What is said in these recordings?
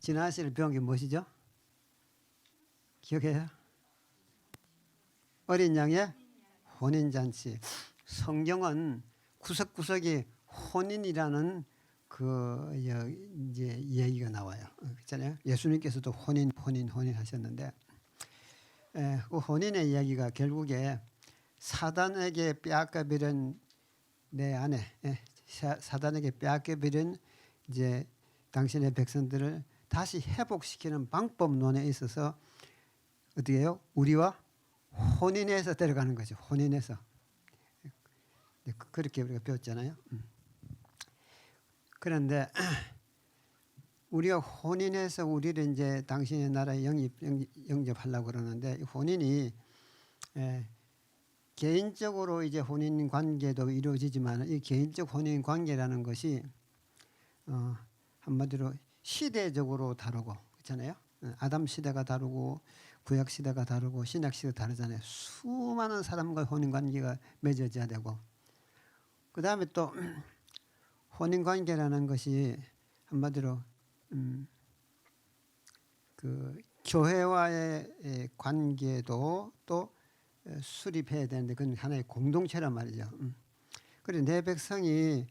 지난 시간에 배운 게 무엇이죠? 기억해요? 어린 양의 혼인잔치. 성경은 구석구석이 혼인이라는 이제 이야기가 나와요. 그렇잖아요. 예수님께서도 혼인 하셨는데, 그 혼인의 이야기가 결국에 사단에게 빼앗겨버린 내 안에, 사단에게 빼앗겨버린 이제 당신의 백성들을 다시 회복시키는 방법론에 있어서 어떻게 해요? 우리와 혼인해서 데려가는 거죠. 혼인해서. 그렇게 우리가 배웠잖아요. 그런데 우리가 혼인해서 우리를 이제 당신의 나라에 영접하려고 그러는데, 혼인이 개인적으로 이제 혼인 관계도 이루어지지만, 이 개인적 혼인 관계라는 것이 한마디로 시대적으로 다르고, 그렇잖아요. 아담 시대가 다르고 구약 시대가 다르고 신약 시대가 다르잖아요. 수많은 사람과 혼인 관계가 맺어져야 되고, 그 다음에 또 혼인 관계라는 것이 한마디로 그 교회와의 관계도 또 수립해야 되는데, 그건 하나의 공동체란 말이죠. 그리고 내 백성이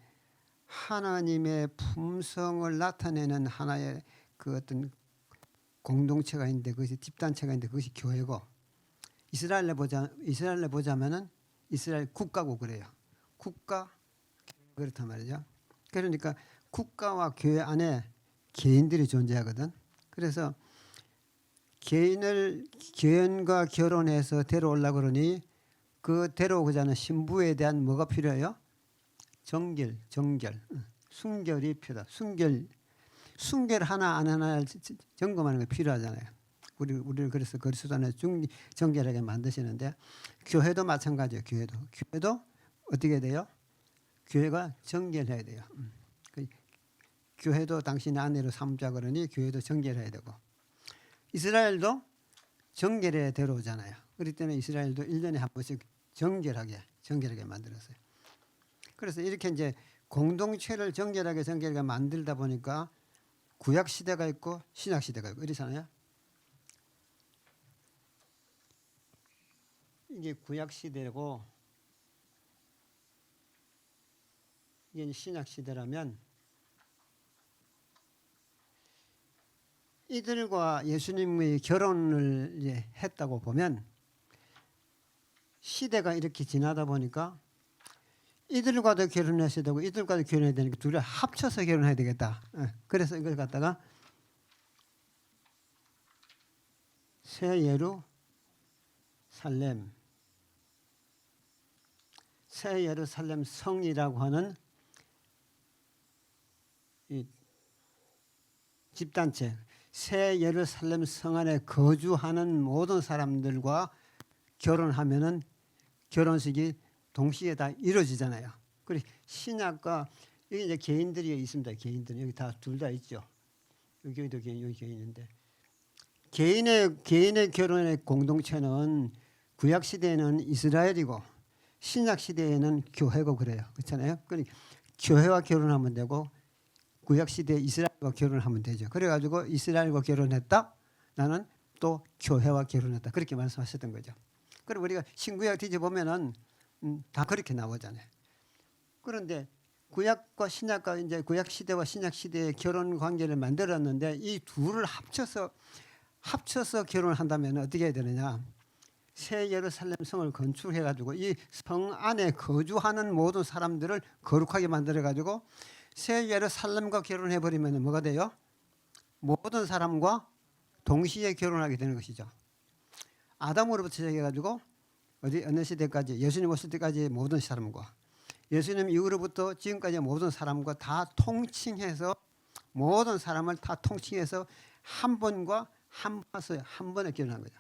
하나님의 품성을 나타내는 하나의 그 어떤 공동체가 있는데, 그것이 집단체가 있는데, 그것이 교회고, 이스라엘에 보자면은 이스라엘 국가고 그래요. 국가 그렇단 말이죠. 그러니까 국가와 교회 안에 개인들이 존재하거든. 그래서 개인과 결혼해서 데려오려고 그러니 그 데려오고자 하는 신부에 대한 뭐가 필요해요? 정결, 순결이 필요하다. 순결 하나 안 하나 점검하는 게 필요하잖아요. 우리를 그래서 그리스도 정결하게 만드시는데, 교회도 마찬가지예요. 교회도 어떻게 돼요? 교회가 정결해야 돼요. 교회도 당신의 아내로 삼자 그러니 교회도 정결해야 되고, 이스라엘도 정결에 데려오잖아요. 그렇기 때문에 이스라엘도 1년에 한 번씩 정결하게 만들었어요. 그래서 이렇게 이제 공동체를 정결하게 만들다 보니까 구약 시대가 있고 신약 시대가 있고 이렇잖아요. 이게 구약 시대고 이게 신약 시대라면, 이들과 예수님의 결혼을 이제 했다고 보면, 시대가 이렇게 지나다 보니까 이들과도 결혼했어야 되고 이들과도 결혼해야 되니까 둘이 합쳐서 결혼해야 되겠다. 그래서 이걸 갖다가 새 예루살렘 성이라고 하는 이 집단체, 새 예루살렘 성 안에 거주하는 모든 사람들과 결혼하면은 결혼식이 동시에 다 이루어지잖아요. 그리고 신약과 여기 이제 개인들이 있습니다. 개인들 여기 다 둘 다 있죠. 여기도 개인, 여기 개인인데, 개인의 결혼의 공동체는 구약 시대에는 이스라엘이고 신약 시대에는 교회고 그래요. 그렇잖아요. 그러니까 교회와 결혼하면 되고 구약 시대에 이스라엘과 결혼하면 되죠. 그래가지고 이스라엘과 결혼했다, 나는 또 교회와 결혼했다, 그렇게 말씀하셨던 거죠. 그리고 우리가 신구약 뒤져보면은 다 그렇게 나오잖아요. 그런데 구약과 신약과 이제 구약 시대와 신약 시대의 결혼 관계를 만들었는데, 이 둘을 합쳐서 결혼을 한다면 어떻게 해야 되느냐? 새 예루살렘 성을 건축해가지고 이 성 안에 거주하는 모든 사람들을 거룩하게 만들어가지고 새 예루살렘과 결혼해버리면 뭐가 돼요? 모든 사람과 동시에 결혼하게 되는 것이죠. 아담으로부터 시작해가지고 어느 시대까지, 예수님 오실 때까지 모든 사람과, 예수님 이후로부터 지금까지 모든 사람과 다 통칭해서, 모든 사람을 다 통칭해서 한 번과 한 번에 결혼한 거죠.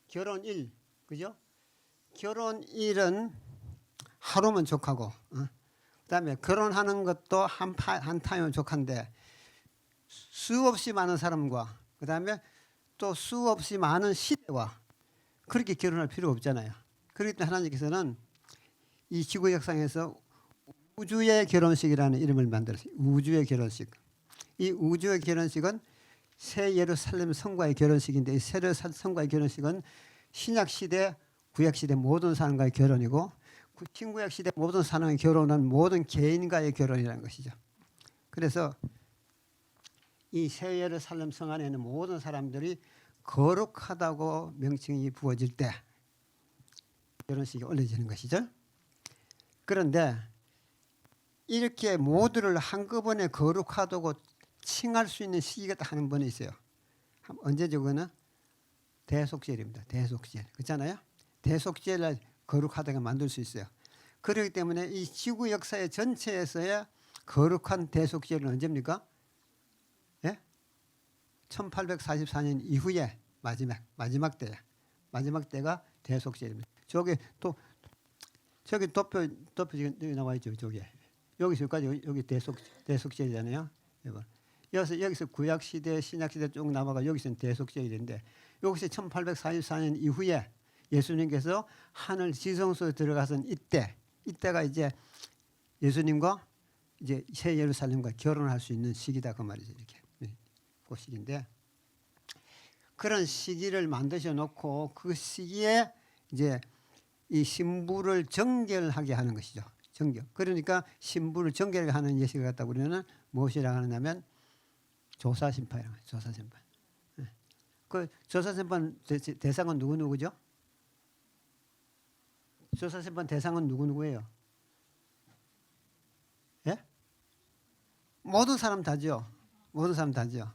결혼일, 그죠? 결혼일은 하루면 족하고, 그다음에 결혼하는 것도 한 타임은 족한데, 수없이 많은 사람과, 그다음에 또 수없이 많은 시대와 그렇게 결혼할 필요 없잖아요. 그렇기 때문에 하나님께서는 이 지구 역사에서 우주의 결혼식이라는 이름을 만들었어요. 우주의 결혼식. 이 우주의 결혼식은 새 예루살렘 성과의 결혼식인데 이 새 예루살렘 성과의 결혼식은 신약 시대, 구약 시대 모든 사람과의 결혼이고 신구약 시대 모든 사람의 결혼은 모든 개인과의 결혼이라는 것이죠. 그래서 이 새 예루살렘 성 안에 있는 모든 사람들이 거룩하다고 명칭이 부어질 때 결혼식이 올려지는 것이죠. 그런데 이렇게 모두를 한꺼번에 거룩하다고 칭할 수 있는 시기가 딱 한 번 있어요. 언제죠? 그거는 대속죄입니다. 대속죄. 그렇잖아요. 대속죄를 거룩하다고 만들 수 있어요. 그렇기 때문에 이 지구 역사의 전체에서의 거룩한 대속죄는 언제입니까? 예? 1844년 이후에 마지막 때야. 마지막 때가 대속죄입니다. 저기 도표 여기 나와 있죠. 저기 여기서 여기까지 여기 대속죄잖아요. 여기서 구약 시대, 신약 시대 쭉 남아가 여기서는 대속죄인데 여기서 1844년 이후에 예수님께서 하늘 지성소에 들어가선 이때가 이제 예수님과 이제 새 예루살렘과 결혼할 수 있는 시기다 그 말이죠. 이렇게 그 시기인데 그런 시기를 만드셔 놓고 그 시기에 이제 이 신부를 정결하게 하는 것이죠. 정결. 그러니까 신부를 정결하게 하는 예식을 갖다 우리는 무엇이라고 하느냐면 조사심판이라고 해요. 조사심판. 그 조사심판 대상은 누구죠? 조사심판 대상은 누구예요? 예? 모든 사람 다죠. 모든 사람 다죠.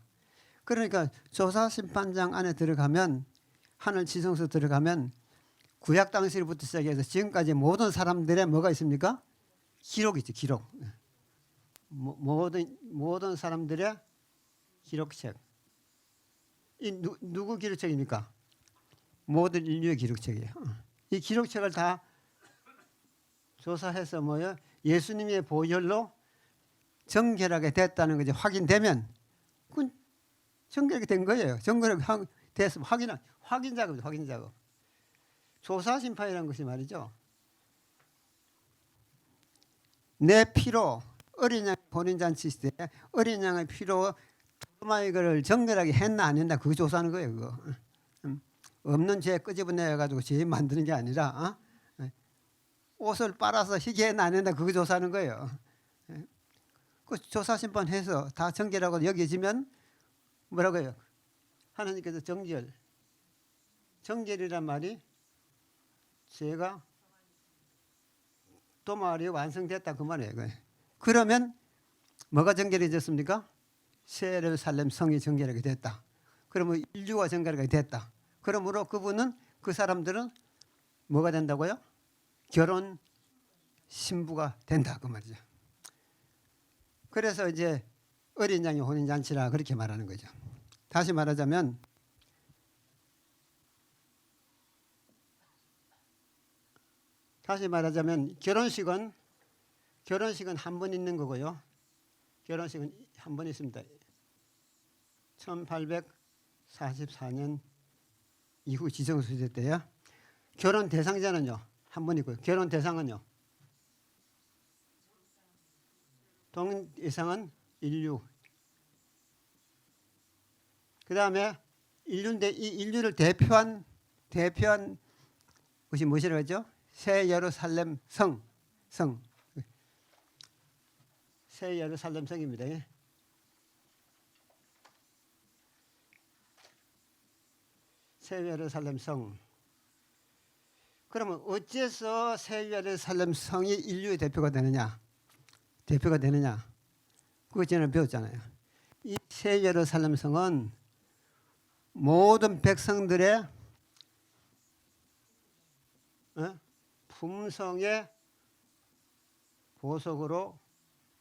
그러니까 조사심판장 안에 들어가면 하늘 지성소 들어가면 구약 당시부터 시작해서 지금까지 모든 사람들의 뭐가 있습니까? 기록이 있죠. 기록. 모든 사람들의 기록책. 이 누구 기록책입니까? 모든 인류의 기록책이에요. 이 기록책을 다 조사해서 뭐요? 예수님의 보혈로 정결하게 됐다는 것이 확인되면 그건 정결하게 된 거예요. 정결하게 됐으면 확인 작업이죠. 확인 작업. 조사 심판이라는 것이 말이죠. 내 피로 어린 양 혼인 잔치 때 어린 양의 피로 토마이거를 정결하게 했나 안 했나 그거 조사하는 거예요. 그거. 없는 죄 끄집어내 가지고 죄 만드는 게 아니라 옷을 빨아서 희게 했나 안 했나 그거 조사하는 거예요. 그 조사 심판해서 다 정결하고 여겨지면 뭐라고 해요? 하나님께서 정결이란 말이 죄가 도말이 완성됐다 그 말이에요. 그러면 뭐가 정결해졌습니까? 새 예루살렘 성이 정결하게 됐다. 그러면 인류가 정결하게 됐다. 그러므로 그 사람들은 뭐가 된다고요? 결혼 신부가 된다 그 말이죠. 그래서 이제 어린 양의 혼인 잔치라 그렇게 말하는 거죠. 다시 말하자면 결혼식은 한 번 있는 거고요. 결혼식은 한 번 있습니다. 1844년 이후 지정수 시대 때요. 결혼 대상자는요. 한 번 있고요. 결혼 대상은요. 동일상은 인류. 그 다음에 인류인데 이 인류를 대표한 것이 무엇이라고 하죠? 새 예루살렘 성. 새 예루살렘 성입니다. 새 예루살렘 성. 그러면 어째서 새 예루살렘 성이 인류의 대표가 되느냐? 그거 전에 배웠잖아요. 이 새 예루살렘 성은 모든 백성들의 품성의 보석으로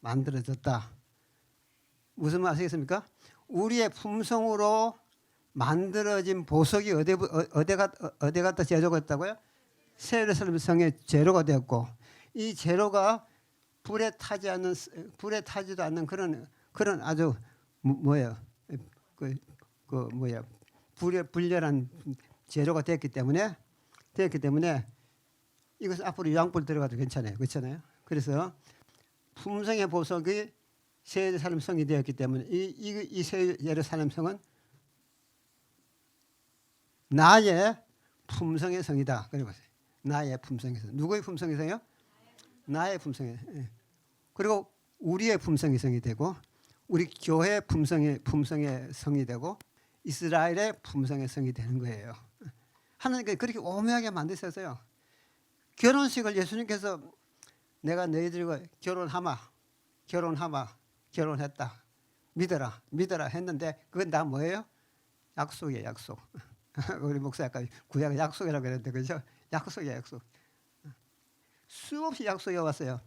만들어졌다. 무슨 말 아시겠습니까? 우리의 품성으로 만들어진 보석이 어디 갔다 재료가 됐다고요? 새 예루살렘 성의 재료가 되었고 이 재료가 불에 타지도 않는 그런 아주 불에 불렬한 재료가 됐기 때문에 이것은 앞으로 요한볼 들어가도 괜찮아요. 그렇잖아요. 그래서 품성의 보석이 새 예루살렘 성이 되었기 때문에 이 새 예루살렘 성은 나의 품성의 성이다. 그래 보세요. 나의 품성의 성. 누구의 품성의 성이요? 나의 품성의. 예. 그리고 우리의 품성의 성이 되고 우리 교회의 품성의 성이 되고 이스라엘의 품성의 성이 되는 거예요. 하나님께서 그렇게 오묘하게 만드셨어요. 결혼식을 예수님께서 내가 너희들과 결혼했다. 믿어라 했는데 그건 다 뭐예요? 약속이에요, 약속. 우리 목사 아까 구약 약속이라고 그랬는데 그죠? 약속이에요, 약속. 수없이 약속이 왔어요.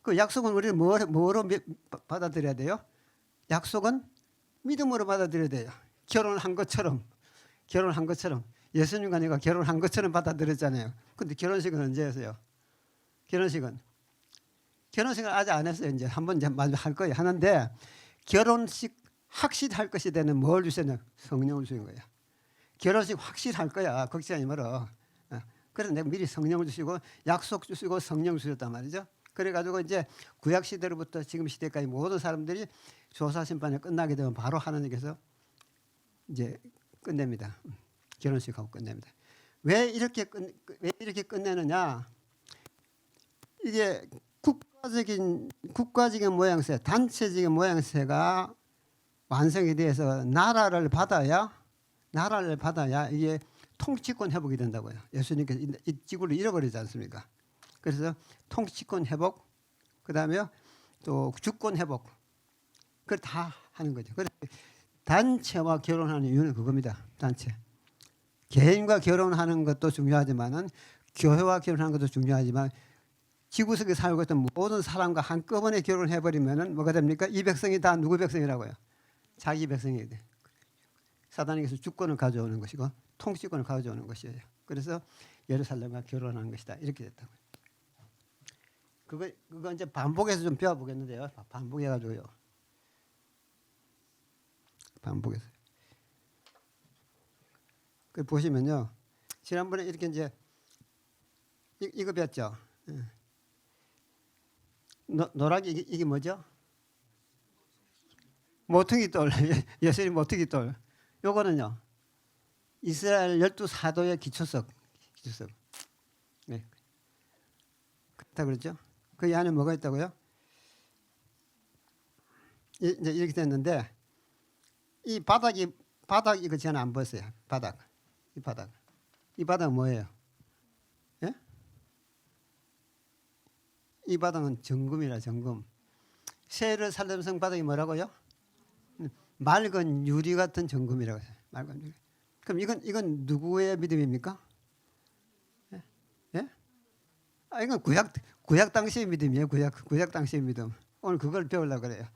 그 약속은 우리는 뭐로 받아들여야 돼요? 약속은 믿음으로 받아들여야 돼요. 결혼한 것처럼 예수님과 내가 결혼한 것처럼 받아들였잖아요. 근데 결혼식은 언제 했어요? 결혼식은 아직 안 했어요. 이제 한번 마지막 할 거예요. 하는데 결혼식 확실할 것이 되는 뭘 주셨냐? 성령을 주신 거예요. 결혼식 확실할 거야. 걱정하지 말어. 그래서 내가 미리 성령을 주시고 약속 주시고 성령 주셨단 말이죠. 그래가지고 이제 구약 시대로부터 지금 시대까지 모든 사람들이 조사 심판이 끝나게 되면 바로 하나님께서 이제 끝냅니다. 결혼식하고 끝냅니다. 왜 이렇게 끝내느냐? 이게 국가적인 모양새, 단체적인 모양새가 완성이 돼서 나라를 받아야 이게 통치권 회복이 된다고요. 예수님께서 이 지구를 잃어버리지 않습니까? 그래서 통치권 회복, 그다음에 또 주권 회복, 그걸 다 하는 거죠. 그래서 단체와 결혼하는 이유는 그겁니다. 단체. 개인과 결혼하는 것도 중요하지만은 교회와 결혼하는 것도 중요하지만 지구석에 살고 있던 모든 사람과 한꺼번에 결혼해버리면은 뭐가 됩니까? 이 백성이 다 누구 백성이라고요? 자기 백성이 돼. 사단에게서 주권을 가져오는 것이고 통치권을 가져오는 것이에요. 그래서 예루살렘과 결혼하는 것이다. 이렇게 됐다고요. 그거 이제 반복해서 좀 배워보겠는데요. 반복해가지고요. 반복해서. 그 보시면요. 지난번에 이렇게 이제 이거 배웠죠. 노랗게 이게 뭐죠? 모퉁이 돌. 예수님 모퉁이 돌. 요거는요. 이스라엘 12사도의 기초석. 네. 그렇다 그랬죠? 그 안에 뭐가 있다고요? 이제 이렇게 됐는데 이 바닥 이거 저는 안 보였어요. 이 바닥은 뭐예요? 예? 이 바닥은 정금이라 정금. 새 예루살렘 성 바닥이 뭐라고요? 맑은 유리 같은 정금이라고 해요. 맑은 유리. 그럼 이건 누구의 믿음입니까? 예? 예? 이건 구약 당시의 믿음이에요. 구약 당시의 믿음. 오늘 그걸 배우려고 그래요.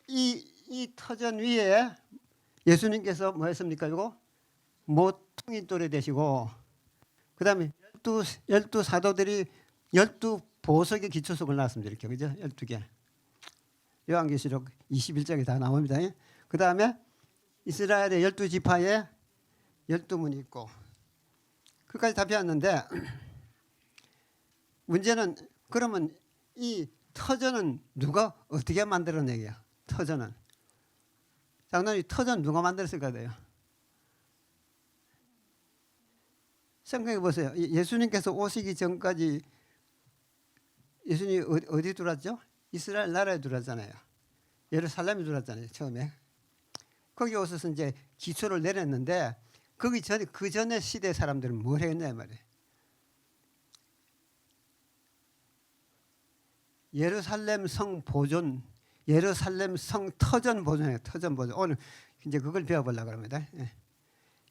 이 터전 위에 예수님께서 뭐 했습니까? 이거 모퉁이 돌이 되시고 그다음에 12사도들이 12보석의 기초석을 낳았습니다. 이렇게 그죠? 12개. 요한계시록 21장에 다 나옵니다. 그다음에 이스라엘의 12지파에 12문이 있고 그까지 다 배웠는데 문제는 그러면 이 터전은 누가 어떻게 만들어내게요? 터전은 장로님 터전 누가 만들었을 거예요? 생각해 보세요. 예수님께서 오시기 전까지 예수님이 어디 들어왔죠? 이스라엘 나라에 들어왔잖아요. 예루살렘에 들어왔잖아요. 처음에. 거기 오셔서 이제 기초를 내렸는데 그 전에 시대 사람들은 뭘 했냐 말이에요. 예루살렘 성 보존, 예루살렘 성 터전 보존이에요. 터전 보존. 오늘 이제 그걸 배워보려고 합니다.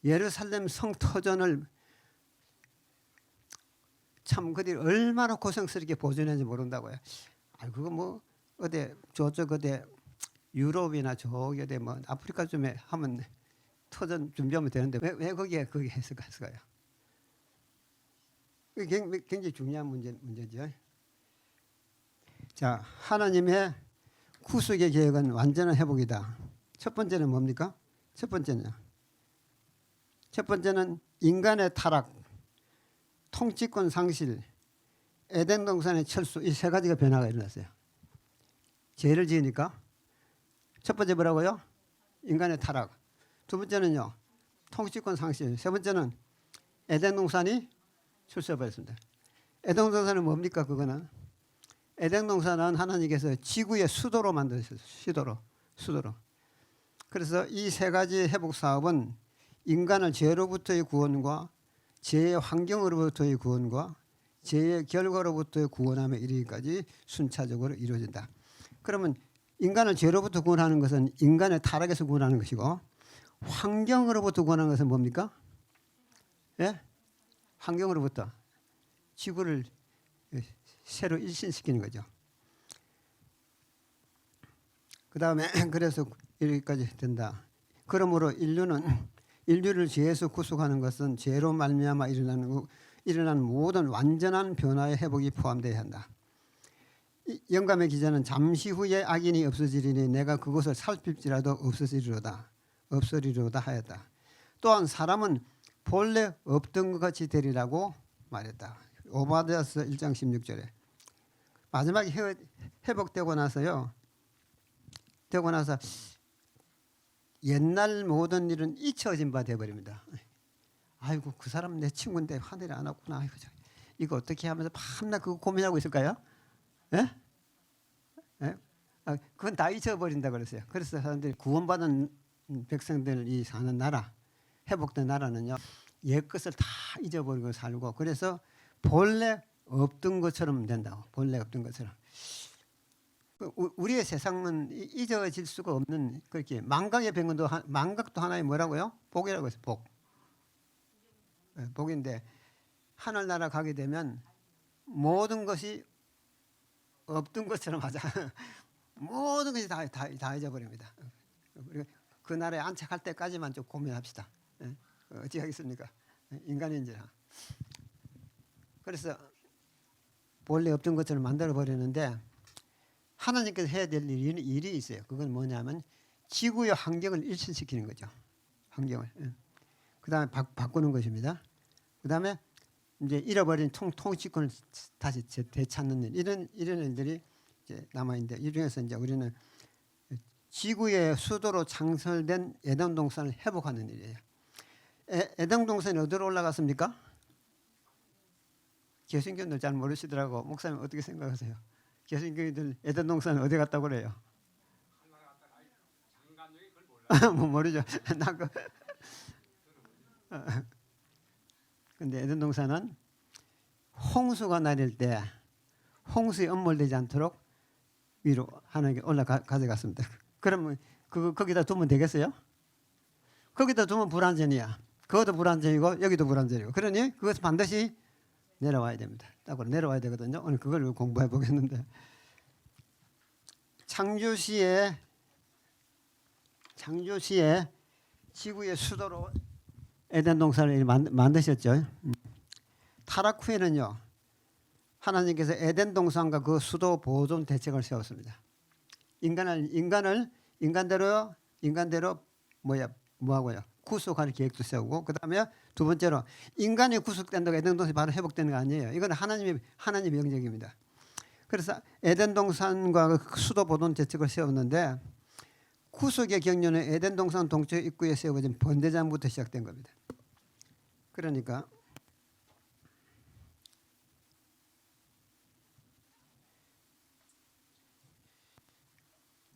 예루살렘 성 터전을 참 그들이 얼마나 고생스럽게 보존했는지 모른다고요. 그거 뭐 저쪽 유럽이나 저기 뭐 아프리카 쯤에 하면 터전 준비하면 되는데 왜 거기에 했을까요? 굉장히 중요한 문제죠. 자, 하나님의 구속의 계획은 완전한 회복이다. 첫 번째는 뭡니까? 첫 번째는 인간의 타락, 통치권 상실, 에덴 동산의 철수, 이 세 가지가 변화가 일어났어요. 죄를 지으니까 첫 번째 뭐라고요? 인간의 타락. 두 번째는요, 통치권 상실. 세 번째는 에덴 동산이 철수해 버렸습니다. 에덴 동산은 뭡니까? 그거는 에덴 동산은 하나님께서 지구의 수도로 만드셨어요. 수도로. 그래서 이 세 가지 회복 사업은 인간을 죄로부터의 구원과 죄의 환경으로부터의 구원과 죄의 결과로부터의 구원함에 이르기까지 순차적으로 이루어진다. 그러면 인간을 죄로부터 구원하는 것은 인간의 타락에서 구원하는 것이고, 환경으로부터 구원하는 것은 뭡니까? 예? 환경으로부터 지구를 새로 일신시키는 거죠. 그 다음에 그래서 여기까지 된다. 그러므로 인류를 죄에서 구속하는 것은 죄로 말미암아 일어나는 모든 완전한 변화의 회복이 포함되어야 한다. 영감의 기자는 잠시 후에 악인이 없어지리니 내가 그것을 살필지라도 없으리로다 하였다. 또한 사람은 본래 없던 것 같이 되리라고 말했다. 오바댜서 1장 16절에 마지막에 회복되고 나서요. 되고 나서 옛날 모든 일은 잊혀진 바 되어버립니다. 아이고 그 사람 내 친구인데 화내를 안 왔구나. 아이고, 이거 어떻게 하면서 밤낮 그거 고민하고 있을까요? 예? 예? 그건 다 잊어버린다 그랬어요. 그래서 사람들이 구원받은 백성들이 사는 나라, 회복된 나라는요, 옛것을 다 잊어버리고 살고, 그래서 본래 없던 것처럼 된다고. 본래 없던 것처럼. 우리의 세상은 잊어질 수가 없는, 그렇게 망각의 병원도 망각도 하나의 뭐라고요? 복이라고 해서 복. 복인데 하늘나라 가게 되면 모든 것이 없던 것처럼 하자. 모든 것이 다 잊어버립니다. 그 나라에 안착할 때까지만 좀 고민합시다. 어찌 하겠습니까? 인간인지라. 그래서 본래 없던 것처럼 만들어 버리는데, 하나님께서 해야 될 일이 있어요. 그건 뭐냐면 지구의 환경을 일신시키는 거죠. 환경을. 그 다음에 바꾸는 것입니다. 그 다음에 이제 잃어버린 통치권을 다시 되찾는 일, 이런 일들이 이제 남아 있는데, 이 중에서 이제 우리는 지구의 수도로 창설된 에덴 동산을 회복하는 일이에요. 에덴 동산이 어디로 올라갔습니까? 개신교들 잘 모르시더라고. 목사님 어떻게 생각하세요? 개신교인들 에덴 동산 어디 갔다고 그래요? 뭐 모르죠. 근데 에덴 동산은 홍수가 내릴 때 홍수에 엄몰되지 않도록 위로 하나님께 가져갔습니다. 그러면 거기다 두면 되겠어요? 거기다 두면 불안전이야. 그것도 불안전이고 여기도 불안전이고. 그러니 그것은 반드시 내려와야 됩니다. 딱으로 내려와야 되거든요. 오늘 그걸 공부해 보겠는데, 창조시에 지구의 수도로 에덴 동산을 만드셨죠. 타락 후에는요, 하나님께서 에덴 동산과 그 수도 보존 대책을 세웠습니다. 인간대로 뭐하고요? 구속할 계획도 세우고, 그 다음에 두 번째로 인간이 구속된다고 에덴 동산이 바로 회복되는 거 아니에요. 이건 하나님의 영역입니다. 그래서 에덴 동산과 그 수도 보존 대책을 세웠는데, 구속의 경륜은 에덴 동산 동쪽 입구에 세워진 번제장부터 시작된 겁니다. 그러니까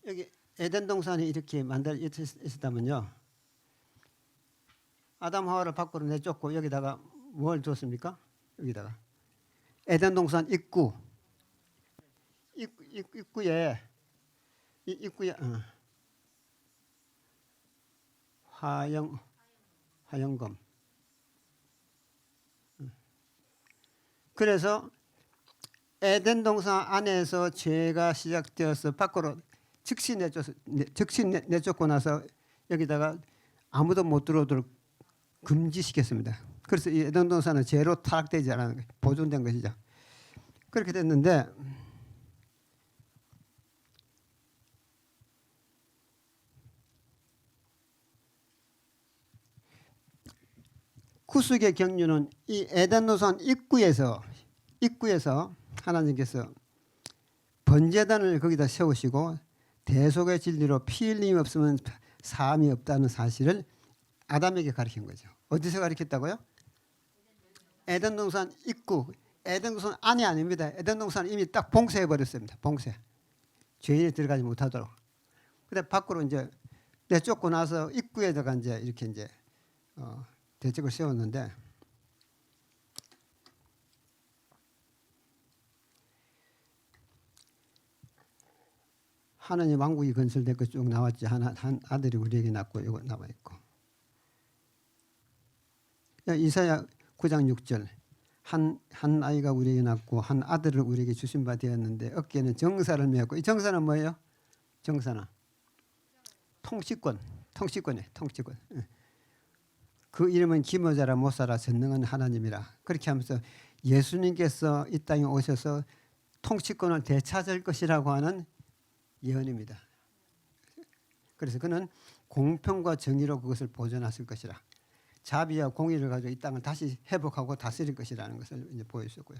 여기 에덴 동산이 이렇게 있었다면요, 아담 하와를 밖으로 내쫓고 여기다가 뭘 뒀습니까? 여기다가 에덴 동산 입구에 화영검. 그래서 에덴 동산 안에서 죄가 시작되어서 밖으로 즉시 내쫓고 나서 여기다가 아무도 못 들어오도록 금지시켰습니다. 그래서 이 에덴 동산은 죄로 타락되지 않은 보존된 것이죠. 그렇게 됐는데, 구속의 경륜은 이 에덴 동산 입구에서 하나님께서 번제단을 거기다 세우시고 대속의 진리로 피 흘림이 없으면 사함이 없다는 사실을 아담에게 가르친 거죠. 어디서 가르쳤다고요? 에덴 동산 입구, 에덴 동산 안이 아닙니다. 에덴 동산 이미 딱 봉쇄해 버렸습니다. 봉쇄. 죄인이 들어가지 못하도록. 근데 밖으로 이제 내쫓고 나서 입구에다가 이제 이렇게 이제 대책을 세웠는데 하나님 왕국이 건설될 것 쭉 나왔지. 한 아들이 우리에게 낳고 이거 나와 있고. 이사야 9장 6절. 한 아이가 우리에게 낳고 한 아들을 우리에게 주신 바 되었는데 어깨에는 정사를 메었고 이 정사는 뭐예요? 정사는 통치권이에요. 통치권. 그 이름은 기모자라 못살아 전능한 하나님이라. 그렇게 하면서 예수님께서 이 땅에 오셔서 통치권을 되찾을 것이라고 하는 예언입니다. 그래서 그는 공평과 정의로 그것을 보존하실 것이라. 자비와 공의를 가지고 이 땅을 다시 회복하고 다스릴 것이라는 것을 이제 보여주셨고요.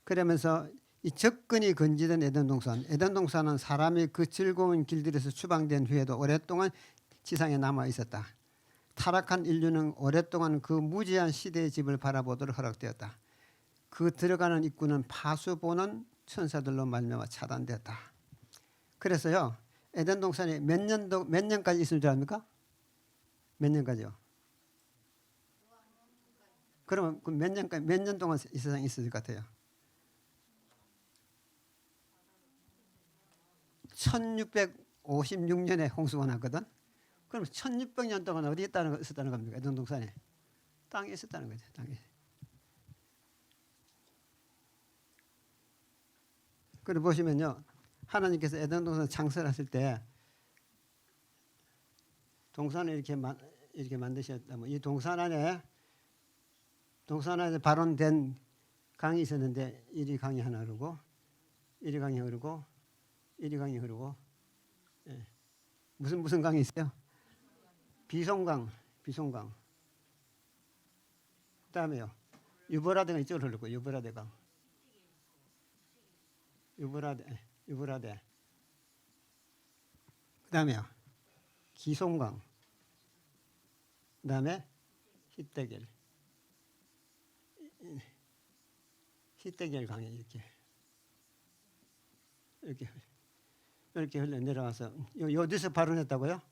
그러면서 이 접근이 금지된 에덴 동산은 사람이 그 즐거운 길들에서 추방된 후에도 오랫동안 지상에 남아 있었다. 타락한 인류는 오랫동안 그 무지한 시대의 집을 바라보도록 허락되었다. 그 들어가는 입구는 파수 보는 천사들로 말미암아 차단되었다. 그래서요, 에덴 동산이 몇 년까지 있을 줄 압니까? 몇 년까지요? 그러면 몇 년 동안 이 세상에 있을 것 같아요? 1656년에 홍수가 났거든. 그럼 1600년 동안 어디에 있었다는 겁니까? 에덴 동산에 땅에 있었다는 거죠. 땅에. 그리고 보시면요, 하나님께서 에덴 동산 창설하실 때 동산을 이렇게 만드셨다면 이 동산 안에 발원된 강이 있었는데 이리 강이 하나 흐르고 이리 강이 흐르고 이리 강이 흐르고 예. 무슨 강이 있어요? 비송강. 그다음에요. 유브라데가 이쪽으로 흐르고 유브라데가. 유브라데. 그다음에요. 기송강. 그다음에 히데겔 강이 이렇게 흘러 내려와서 어디서 발원했다고요?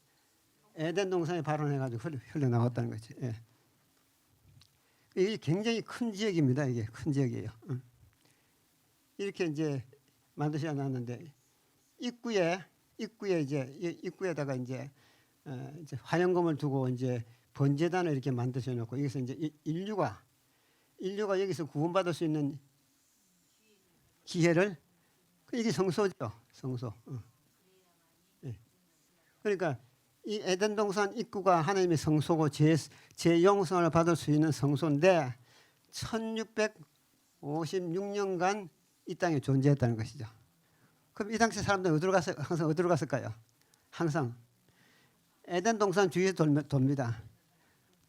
에덴 동산에 발원해가지고 흘러 나왔다는 거지. 예. 이게 굉장히 큰 지역입니다. 이게 큰 지역이에요. 이렇게 이제 만드셔 놨는데 입구에다가 이제 화영검을 두고 이제 번제단을 이렇게 만드셔 놓고 여기서 이제 인류가 여기서 구원받을 수 있는 기회를 이게 성소죠. 성소. 예. 그러니까 이 에덴 동산 입구가 하나님의 성소고 제 영성을 받을 수 있는 성소인데 1656년간 이 땅에 존재했다는 것이죠. 그럼 이 당시 사람들은 항상 어디로 갔을까요? 항상 에덴 동산 주위에 돕니다.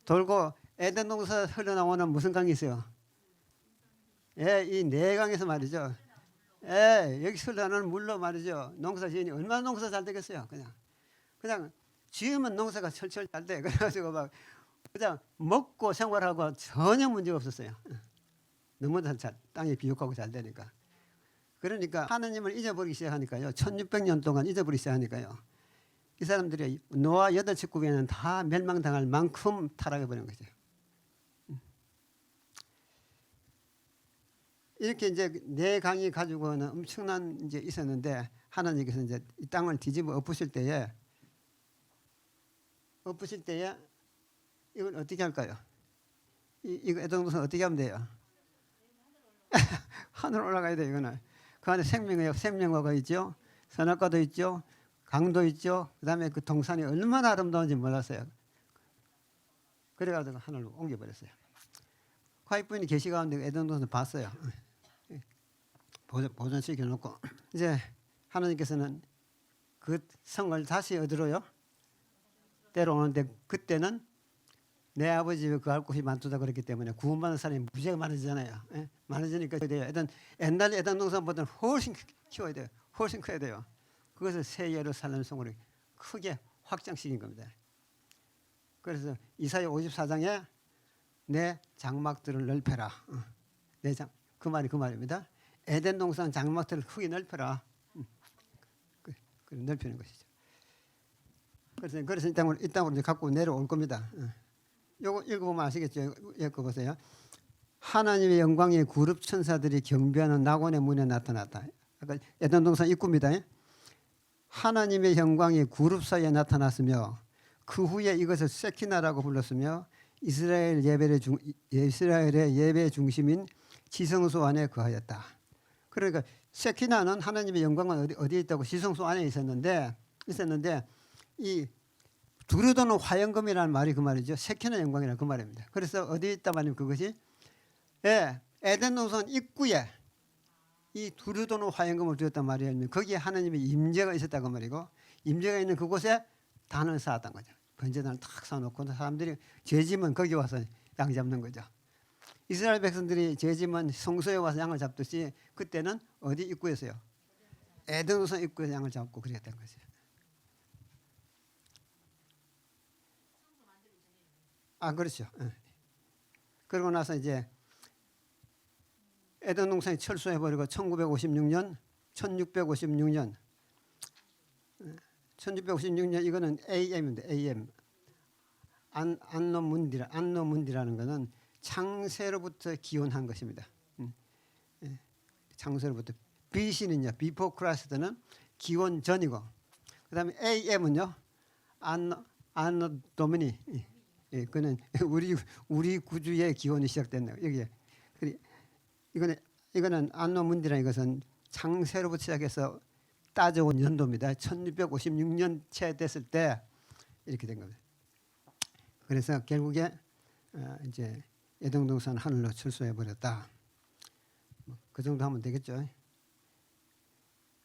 돌고 에덴 동산 흘러나오는 무슨 강이 있어요? 예, 이 네 강에서 말이죠. 예, 여기 흘러나오는 물로 말이죠. 농사 지으니 얼마나 농사 잘 되겠어요. 그냥 지으면 농사가 철철 잘 돼. 그래가지고 막 그냥 먹고 생활하고 전혀 문제가 없었어요. 너무 땅이 비옥하고 잘 되니까. 그러니까 하나님을 잊어버리기 시작하니까요. 1600년 동안 잊어버리기 시작하니까요. 이 사람들이 노아 8식구에는 다 멸망당할 만큼 타락해버린 거죠. 이렇게 이제 네 강이 가지고는 엄청난 이제 있었는데 하나님께서 이제 이 땅을 뒤집어 엎으실 때에 이걸 어떻게 할까요? 이거 에덴 동산 어떻게 하면 돼요? 하늘 올라가야 돼요. 이거는 그 안에 생명과가 있죠, 선악과도 있죠, 강도 있죠. 그다음에 그 동산이 얼마나 아름다운지 몰랐어요. 그래가지고 하늘로 옮겨버렸어요. 화이트분이 계시 가운데 에덴 동산 봤어요. 보존시켜 놓고 이제 하나님께서는 그 성을 다시 어디로요? 데려오는데 그때는 내 아버지 집에 거할 곳이 많다 그랬기 때문에 구원받는 사람이 무지하게 많아지잖아요. 예? 많아지니까 옛날 에덴 동산보다는 훨씬 키워야 돼요. 훨씬 커야 돼요. 그것을 새 예루살렘 성으로 크게 확장시킨 겁니다. 그래서 이사야 54장에 내 장막들을 넓혀라. 그 말입니다. 에덴 동산 장막들을 크게 넓혀라. 넓히는 것이죠. 그래서 이 땅으로 이제 갖고 내려올 겁니다. 요거 읽어보면 아시겠죠? 읽어보세요. 하나님의 영광의 그룹 천사들이 경배하는 낙원의 문에 나타났다. 아까 에덴 동산 입구입니다. 하나님의 영광이 그룹 사이에 나타났으며 그 후에 이것을 세키나라고 불렀으며 이스라엘의 예배 중심인 지성소 안에 거하였다. 그러니까 세키나는 하나님의 영광은 어디에 있다고 지성소 안에 있었는데 이 두루도는 화영금이라는 말이 그 말이죠. 세키나 영광이라는 그 말입니다. 그래서 어디에 있다 말이면 그것이 에덴 동산 입구에 이 두루도는 화영금을 두었단 말이에요. 거기에 하나님의 임재가 있었다고 말이고 임재가 있는 그곳에 단을 쌓았던 거죠. 번제단을 탁 쌓아놓고 사람들이 죄지면 거기 와서 양 잡는 거죠. 이스라엘 백성들이 죄지면 성소에 와서 양을 잡듯이 그때는 어디 입구에서요? 에덴 동산 입구에서 양을 잡고 그랬던 거죠. 그렇죠. 그러고 나서 이제 에덴 동산이 철수해버리고 1656년 이거는 AM입니다. AM 안노문디라는 것은 창세로부터 기원한 것입니다. 창세로부터 BC는요, Before Christ는 기원 전이고, 그다음에 AM은요, 안노 도미니, 그는 우리 구주의 기원이 시작됐네요. 여기에 이거는 안노문디라는 것은 창세로부터 시작해서 따져온 연도입니다. 1656년 채 됐을 때 이렇게 된 겁니다. 그래서 결국에 이제 에덴 동산 하늘로 철수해 버렸다. 그 정도 하면 되겠죠.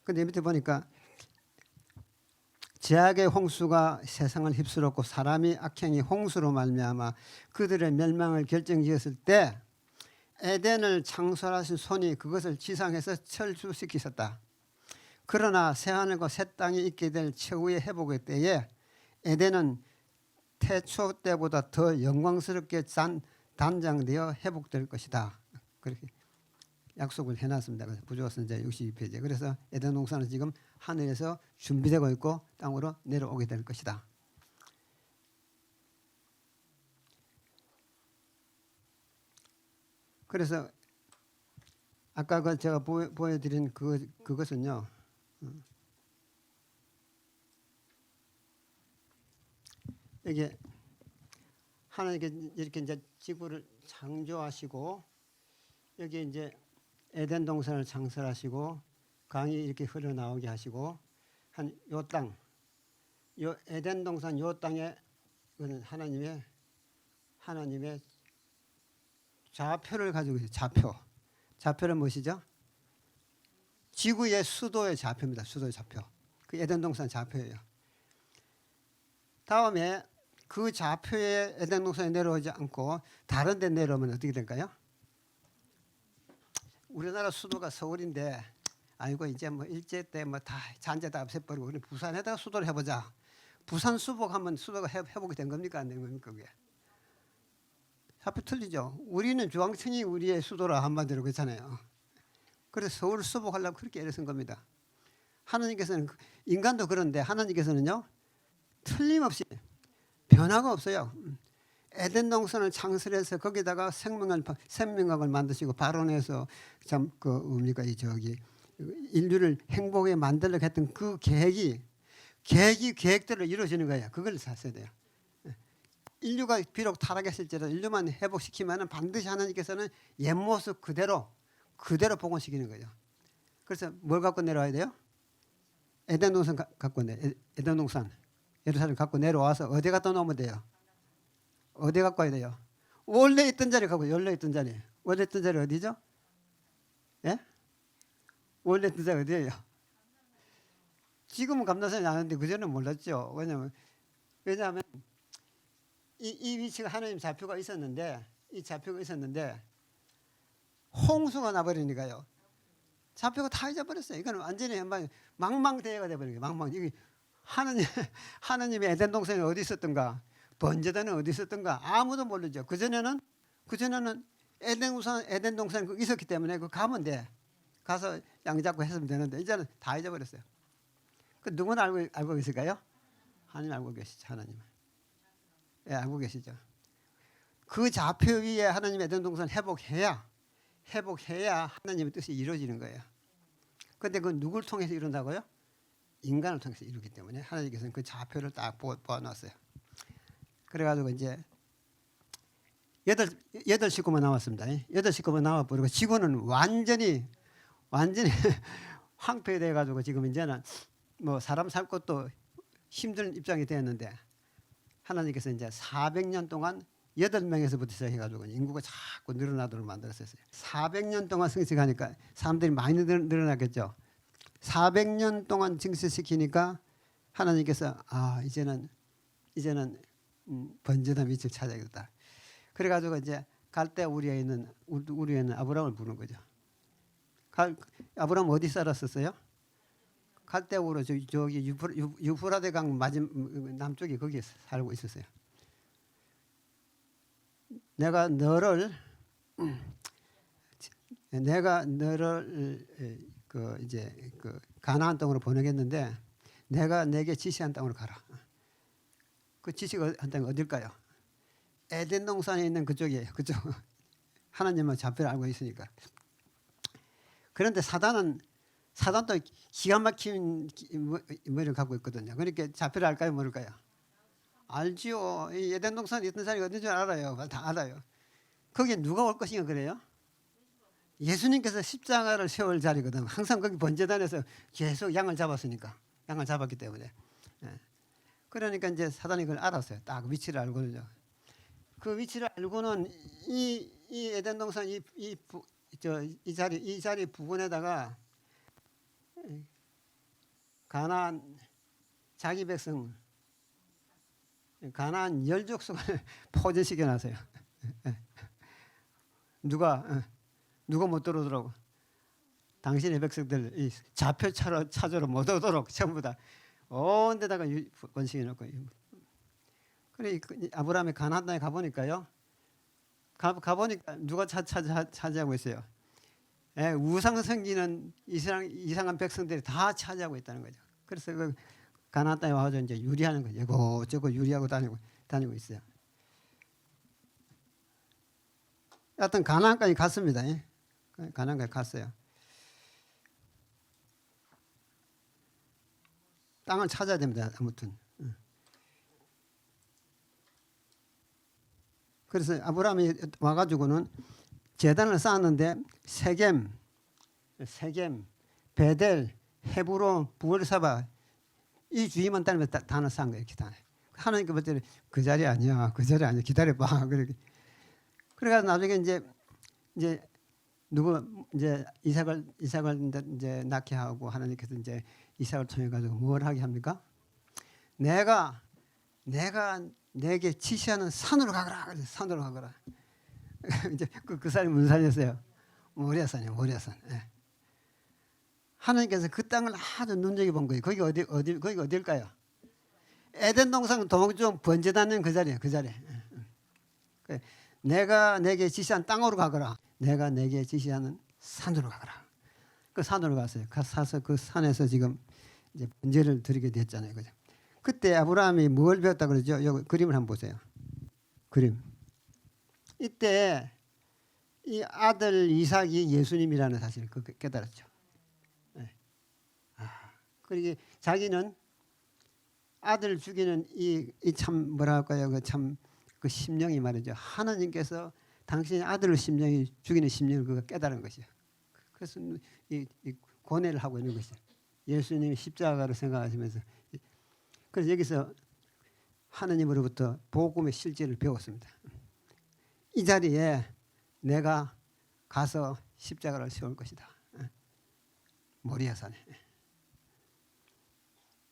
근데 밑에 보니까 제약의 홍수가 세상을 휩쓸었고 사람이 악행이 홍수로 말미암아 그들의 멸망을 결정지었을 때 에덴을 창설하신 손이 그것을 지상에서 철수시키셨다. 그러나 새하늘과 새 땅이 있게 될 최후의 회복의 때에 에덴은 태초 때보다 더 영광스럽게 단장되어 회복될 것이다. 그렇게 약속을 해놨습니다. 부조선자 62페이지에. 그래서 에덴 동산은 지금 하늘에서 준비되고 있고 땅으로 내려오게 될 것이다. 그래서 아까 제가 보여드린 그것은요. 이게 하나님께 이렇게 이제 지구를 창조하시고 여기 이제 에덴 동산을 창설하시고 강이 이렇게 흘러나오게 하시고 한 요 땅, 요 에덴 동산 요 땅에 하나님의 좌표를 가지고 있어요. 좌표는 무엇이죠? 지구의 수도의 좌표입니다. 수도의 좌표. 그 에덴 동산 좌표예요. 다음에 그 좌표에 에덴 동산에 내려오지 않고 다른 데 내려오면 어떻게 될까요? 우리나라 수도가 서울인데 아이고 이제 뭐 일제 때 뭐 다 잔재 다 없애버리고 우리 부산에다가 수도를 해보자. 부산 수복하면 수도가 회복이 된 겁니까 안 된 겁니까 그게? 좌표 틀리죠. 우리는 중앙청이 우리의 수도라 한마디로 그렇잖아요. 그래서 서울 수복하려고 그렇게 애를 쓴 겁니다. 하나님께서는 인간도 그런데 하나님께서는요 틀림없이 변화가 없어요. 에덴 동산을 창설해서 거기다가 생명학을 만드시고 발원해서 참 인류를 행복에 만들려고 했던 그 계획대로 이루어지는 거예요. 그걸 사셔야 돼요. 인류가 비록 타락했을지라도 인류만 회복시키면 반드시 하나님께서는 옛 모습 그대로 복원시키는 거예요. 그래서 뭘 갖고 내려와야 돼요? 에덴 동산 에덴 동산 예루살렘 갖고 내려와서 어디 갖다 놓으면 돼요? 어디 갖고 와야 돼요? 원래 있던 자리 갖고 원래 있던 자리 어디죠? 예? 원래 있던 자리 어디예요? 지금은 감나산이 아는데 그전에는 몰랐죠. 왜냐하면 이 위치가 하나님 좌표가 있었는데 이 좌표가 있었는데 홍수가 나버리니까요. 좌표가 다 잊어버렸어요. 이거는 완전히 망망대해가 돼버린 거예요. 망망. 이게 하나님의 에덴 동산이 어디 있었던가, 번제단은 어디 있었던가 아무도 모르죠. 그 전에는 에덴 동산이 있었기 때문에 그 가면 돼. 가서 양 잡고 했으면 되는데 이제는 다 잊어버렸어요. 그 누구는 알고 계실까요? 하나님 알고 계시죠. 하나님. 예, 알고 계시죠. 그 좌표 위에 하나님 에덴 동산 회복해야 하나님의 뜻이 이루어지는 거예요. 그런데 그 누구를 통해서 이룬다고요? 인간을 통해서 이루기 때문에 하나님께서는 그 좌표를 딱 보아놨어요. 그래가지고 이제 여덟 식구만 남았습니다. 여덟 식구만 남아버리고 지구는 완전히 황폐돼가지고 지금 이제는 뭐 사람 살 것도 힘든 입장이 되었는데 하나님께서 이제 400년 동안 8명에서부터 시작해가지고 인구가 자꾸 늘어나도록 만들었어요. 400년 동안 성식하니까 사람들이 많이 늘어났겠죠. 400년 동안 증식시키니까 하나님께서 이제는 번제단 위치를 찾아야겠다. 그래가지고 이제 갈대 우리에 있는 아브라함을 부른 거죠. 아브라함 어디 살았었어요? 갈대 우로 저기 유프라데 강 남쪽에 거기에 살고 있었어요. 내가 너를 그 가나안 땅으로 보내겠는데 내가 내게 지시한 땅으로 가라. 그 지시가 한 땅이 어딜까요? 에덴 동산에 있는 그쪽이에요. 그쪽. 하나님은 좌표를 알고 있으니까. 그런데 사단도 기가 막힌 머리를 갖고 있거든요. 그러니까 좌표를 알까요, 모를까요? 알지요. 이 에덴 동산에 있던 사람이 어딘 줄 알아요. 다 알아요. 거기에 누가 올 것인가 그래요? 예수님께서 십자가를 세울 자리거든. 항상 거기 번제단에서 계속 양을 잡았으니까. 양을 잡았기 때문에. 그러니까 이제 사단이 그걸 알았어요. 딱 위치를 알고는요. 그 위치를 알고는 이 에덴 동산 이 자리 부근에다가 가나안 자기 백성 가나안 열족속을 포진시켜 놨어요. 누가 못 들어오더라고. 당신의 백성들 이 좌표 찾으러 못 오도록 전부 다 온 데다가 번식해 놓고. 그래 아브라함이 가나안 땅에 가보니까요. 가보니까 누가 차지하고 있어요. 우상 섬기는 이상한 백성들이 다 차지하고 있다는 거죠. 그래서 그 가나안 땅에 와서 이제 유리하는 거죠. 이거저거 유리하고 다니고 있어요. 하여튼 가나안까지 갔습니다. 가나안까지 갔어요. 땅을 찾아야 됩니다. 아무튼. 그래서 아브라함이 와가지고는 제단을 쌓았는데 세겜, 베델, 헤브론, 부엘사바 이 주위만 따르면 단을 쌓은 거예요. 이렇게 단을. 하나님께 볼 때는 그 자리 아니야, 기다려봐. 그래가지고 나중에 이제 이삭을 이제 낳게 하고 하나님께서 이제 이삭을 통해 가지고 뭘 하게 합니까? 내가 내게 지시하는 산으로 가거라. 산으로 가거라. 이제 그 산이 무슨 산이었어요? 모리아산이에요. 모리아산. 예. 하나님께서 그 땅을 아주 눈여겨본 거예요. 거기가 어딜까요? 에덴 동산 동쪽 번제단은 그 자리예요. 그 자리에. 내가 내게 지시한 땅으로 가거라. 내가 내게 지시하는 산으로 가거라. 그 산으로 갔어요. 가서 그 산에서 지금 이제 번제를 드리게 됐잖아요. 그죠? 그때 아브라함이 뭘 배웠다 그러죠? 여기 그림을 한번 보세요. 그림. 이때 이 아들 이삭이 예수님이라는 사실을 깨달았죠. 네. 그리고 자기는 아들 죽이는 이 참 뭐랄까요? 그 심령이 말이죠. 하나님께서 당신의 아들을 죽이는 심령을 그가 깨달은 것이요. 그래서 이 고뇌를 하고 있는 것이죠. 예수님이 십자가를 생각하시면서. 그래서 여기서 하나님으로부터 복음의 실제를 배웠습니다. 이 자리에 내가 가서 십자가를 세울 것이다. 모리아산에.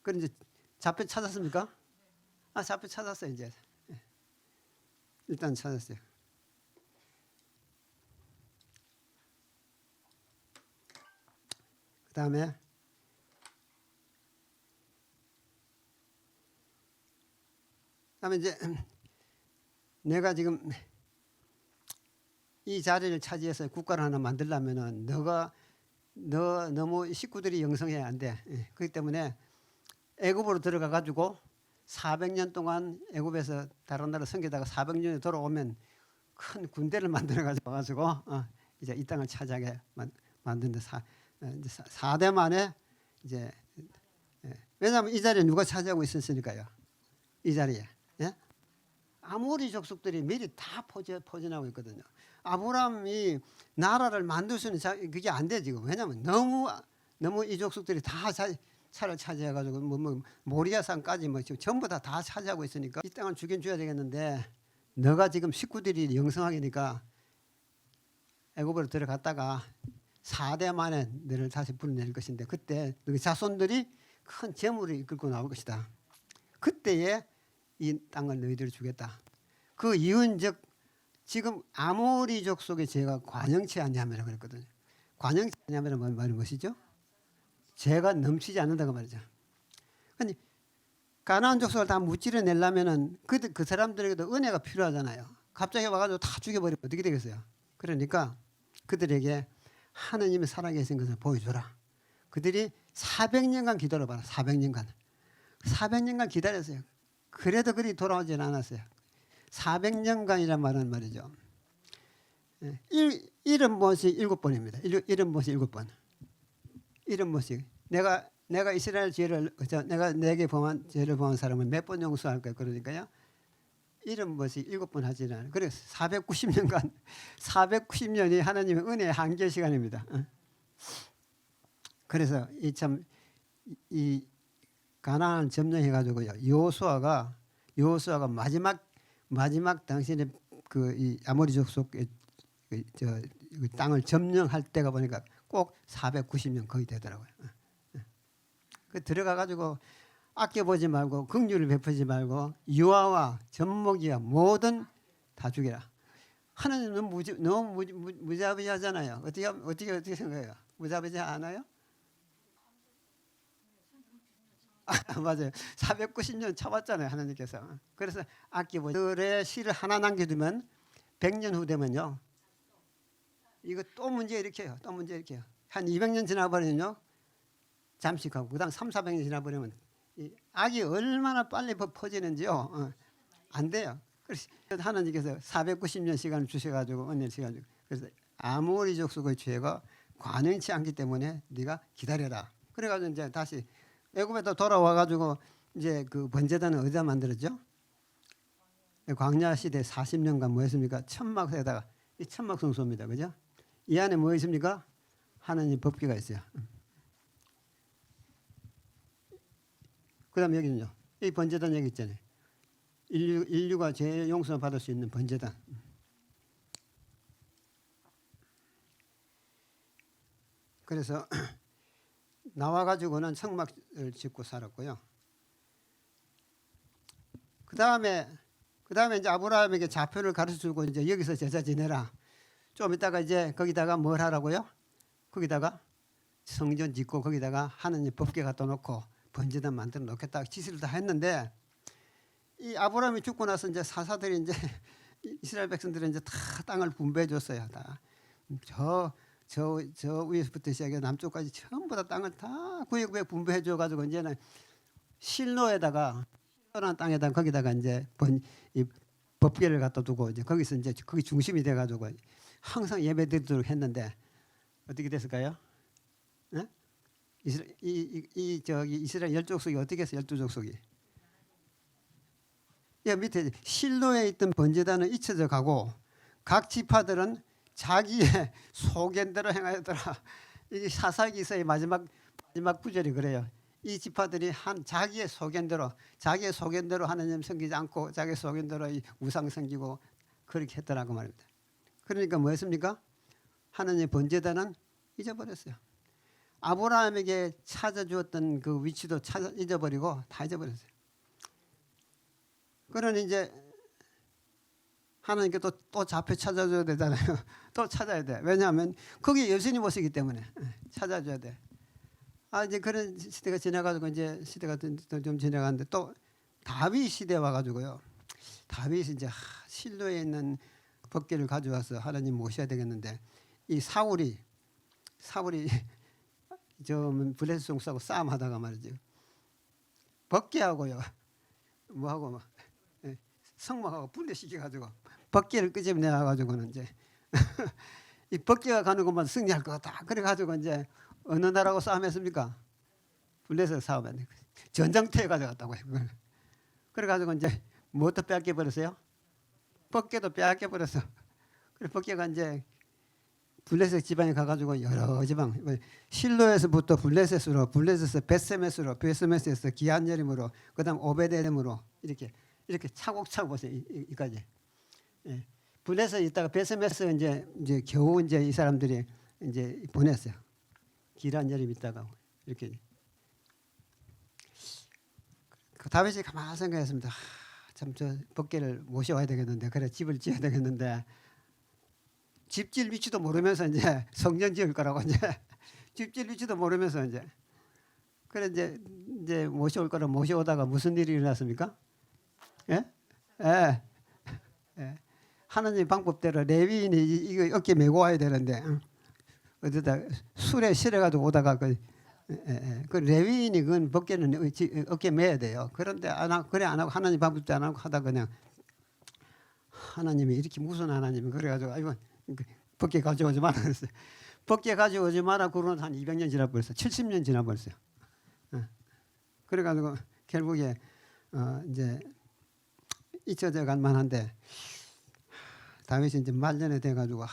그럼 이제 좌표 찾았습니까? 좌표 찾았어요 이제. 일단 찾았어요. 그다음에 이제 내가 지금 이 자리를 차지해서 국가를 하나 만들려면은 너 너무 식구들이 영성해야 안 돼. 그렇기 때문에 애굽으로 들어가 가지고 400년 동안 애굽에서 다른 나라 섬기다가 400년에 돌아오면 큰 군대를 만들어 가지고 이제 이 땅을 차지하게 만드는데 4대 만에 이제 왜냐하면 이 자리에 누가 차지하고 있었으니까요. 이 자리에 아모리 족속들이 미리 다 포진하고 있거든요. 아브라함이 나라를 만들 수 있는 그게 안 돼 지금. 왜냐하면 너무 이 족속들이 다 차를 차지해가지고 모리아산까지 지금 전부 다 차지하고 있으니까 이 땅을 주긴 줘야 되겠는데 너가 지금 식구들이 영성하니까 애굽으로 들어갔다가 4대 만에 너를 다시 불러낼 것인데 그때 너희 자손들이 큰 재물을 이끌고 나올 것이다. 그때에 이 땅을 너희들이 주겠다. 그 이유는 즉 지금 아모리족 속에 죄가 관영치 않냐면 그랬거든요. 관영치 않냐면 말이 무엇이죠? 죄가 넘치지 않는다고 말이죠. 근데 가나안 족속을 다 무찌르내려면은 그 사람들에게도 은혜가 필요하잖아요. 갑자기 와가지고 다 죽여버리면 어떻게 되겠어요? 그러니까 그들에게 하느님이 살아계신 것을 보여줘라. 그들이 400년간 기다려봐라. 400년간 기다렸어요. 그래도 그리 돌아오진 않았어요. 400년간이란 말은 말이죠. 70번씩 7번입니다. 70번씩 7번. 70번씩. 내가 이스라엘 죄를 내가 내게 범한 죄를 범한 사람을 몇 번 용서할까요? 그러니까요. 70번씩 7번 하지는 않아요. 그래서 490년이 하나님의 은혜의 한계 시간입니다. 그래서 이 가나안을 점령해가지고요. 여호수아가 마지막 당신의 이 아모리 족속의 그 땅을 점령할 때가 보니까 꼭 490년 거의 되더라고요. 그 들어가가지고 아껴보지 말고 긍휼을 베푸지 말고 유아와 젖먹이와 모든 다 죽여라. 하나님 너무 무자비하잖아요. 어떻게 생각해요? 무자비하지 않아요? 맞아요. 490년 참았잖아요. 하나님께서. 그래서 아껴보지. 그들의 씨를 하나 남겨두면 100년 후 되면요. 이거 또 문제 일으켜요. 한 200년 지나버리면요. 잠식하고 그 다음 300~400년 지나버리면 이 악이 얼마나 빨리 퍼지는지요. 안 돼요. 그래서 하나님께서 490년 시간을 주셔가지고 은혜 시간 주고 그래서 아모리 족속의 죄가 관영치 않기 때문에 네가 기다려라. 그래가지고 이제 다시 애굽에도 돌아와가지고 이제 그 번제단은 어디다 만들었죠? 광야 시대 40년간 뭐였습니까? 천막에다가 이 천막 성소입니다, 그죠? 이 안에 뭐 있습니까? 하나님 법궤가 있어요. 그다음 여기는요. 이 번제단 여기 있잖아요. 인류가 죄 용서 받을 수 있는 번제단. 그래서 나와 가지고는 성막을 짓고 살았고요. 그다음에 이제 아브라함에게 좌표를 가르쳐 주고 이제 여기서 제사 지내라. 좀 이따가 이제 거기다가 뭘 하라고요? 거기다가 성전 짓고 거기다가 하나님 법궤 갖다 놓고 번제단 만들어 놓겠다 지시를 다 했는데 이 아브라함이 죽고 나서 이제 사사들이 이제 이스라엘 백성들은 이제 다 땅을 분배해 줬어요. 다 저 위에서부터 시작해 남쪽까지 전부 다 땅을 다 구역구역 분배해 줘 가지고 이제는 실로라는 땅에다 거기다가 이제 이 법궤를 갖다 두고 이제 거기서 이제 거기 중심이 돼 가지고 항상 예배드리도록 했는데 어떻게 됐을까요? 네? 이스라엘 10족속이 어떻게 했어요? 12족속이. 밑에 실로에 있던 번제단은 잊혀져 가고 각 지파들은 자기의 소견대로 행하였더라. 이게 사사기서의 마지막 구절이 그래요. 이 지파들이 자기의 소견대로 하나님 섬기지 않고 자기의 소견대로 우상 섬기고 그렇게 했더라고 말입니다. 그러니까 뭐였습니까? 하나님의 번제단은 잊어버렸어요. 아브라함에게 찾아주었던 그 위치도 잊어버리고 다 잊어버렸어요. 그러니 이제 하나님께 또 좌표 찾아줘야 되잖아요. 또 찾아야 돼. 왜냐하면 거기 여신이 모시기 때문에 찾아줘야 돼. 이제 그런 시대가 지나가지고 이제 시대가 좀 지나가는데 또 다윗 시대 와가지고요. 다윗이 이제 실로에 있는 법궤를 가져와서 하나님 모셔야 되겠는데 이 사울이 저 블레셋 송사하고 싸움하다가 말이죠. 법궤하고요. 뭐하고 막 성막하고 분리시켜가지고 법궤를 끄집어내가지고는 이제 이 법궤가 가는 것만 승리할 것 같다. 그래가지고 이제 어느 나라하고 싸움했습니까? 블레셋 싸움했네. 전장터에 가져갔다고요. 그래가지고 이제 뭐부터 빼앗겨 버렸어요? 법궤도 빼앗겨 버렸어. 그래 법궤가 이제 블레셋 지방에 가가지고 여러 지방 실로에서부터 블레셋으로 블레셋에서 베스메스에서 기한여림으로 그다음 오베데돔으로 이렇게 차곡차곡 보세요. 이까지. 예. 블레셋에 있다가 베스메스 이제 겨우 이제 이 사람들이 이제 보냈어요. 기한여림 있다가 이렇게. 그 다윗이 가만히 생각했습니다. 참 저 법궤를 모셔와야 되겠는데 그래 집을 지어야 되겠는데. 집질 위치도 모르면서 이제 성전 지을 거라고 이제 집질 위치도 모르면서 이제 그래 이제 모셔올 거라 모셔오다가 무슨 일이 일어났습니까? 예? 예. 예. 하나님 방법대로 레위인이 이거 어깨 메고 와야 되는데 어디다 술에 실어가지고 오다가 그 레위인이 그 법궤는 어깨 메야 돼요. 그런데 그래 안 하고 하나님 방법대로 안 하고 하다 그냥 하나님이 이렇게 무슨 하나님이 그래가지고 아이고. 법궤 가져오지 마라 그랬어요. 법궤 가져오지 마라 그러는 한 200년 지나버렸어요. 70년 지나버렸어요. 그래가지고 결국에 이제 잊혀져 갈 만한데 다윗이 이제 말년에 돼가지고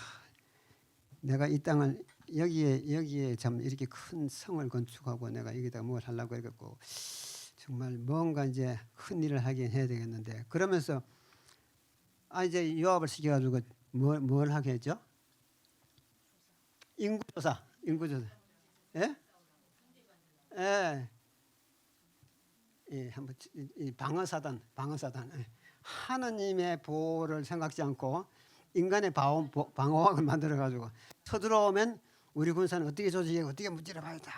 내가 이 땅을 여기에 참 이렇게 큰 성을 건축하고 내가 여기다 뭘 하려고 해갖고 정말 뭔가 이제 큰 일을 하긴 해야 되겠는데 그러면서 이제 요압을 시켜가지고 뭘 하게 했죠? 인구조사. 예? 예. 예, 한번 이 방어사단. 예. 하나님의 보호를 생각지 않고 인간의 방어막을 만들어가지고 쳐들어오면 우리 군사는 어떻게 조직해 어떻게 문제를 봐야 다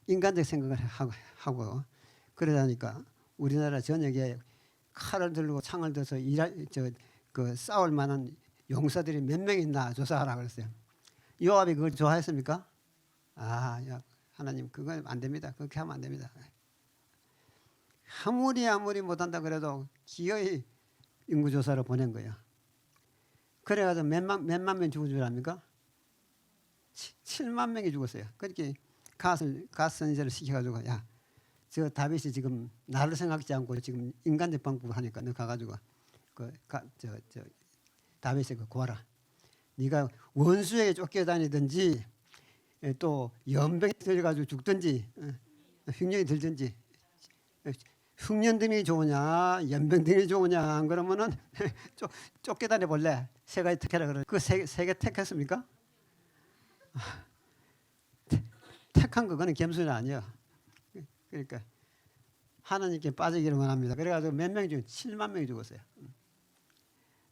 인간적 생각을 하고 그러다니까 우리나라 전역에 칼을 들고 창을 들어서 그 싸울 만한 용사들이 몇 명 있나 조사하라 그랬어요. 요압이 그걸 좋아했습니까? 야, 하나님 그건 안 됩니다. 그렇게 하면 안 됩니다. 아무리 못한다 그래도 기어이 인구조사를 보낸 거예요. 그래가지고 몇만 명 죽은 줄 압니까? 7만 명이 죽었어요. 그렇게 가스선지자를 시켜가지고 저 다윗이 지금 나를 생각지 않고 지금 인간적 방법을 하니까 너 가가지고 다윗에 구하라. 네가 원수에게 쫓겨다니든지 또 연병에 들어가지고 죽든지 흉년이 들든지 흉년 등이 좋으냐 연병 등이 좋으냐 그러면은 쫓겨다녀 볼래. 세 가지 택해라 그래. 그 세 개 택했습니까? 택한 그거는 겸손이 아니에요. 그러니까 하나님께 빠지기를 원합니다. 그래가지고 몇 명 중에 7만 명이 죽었어요.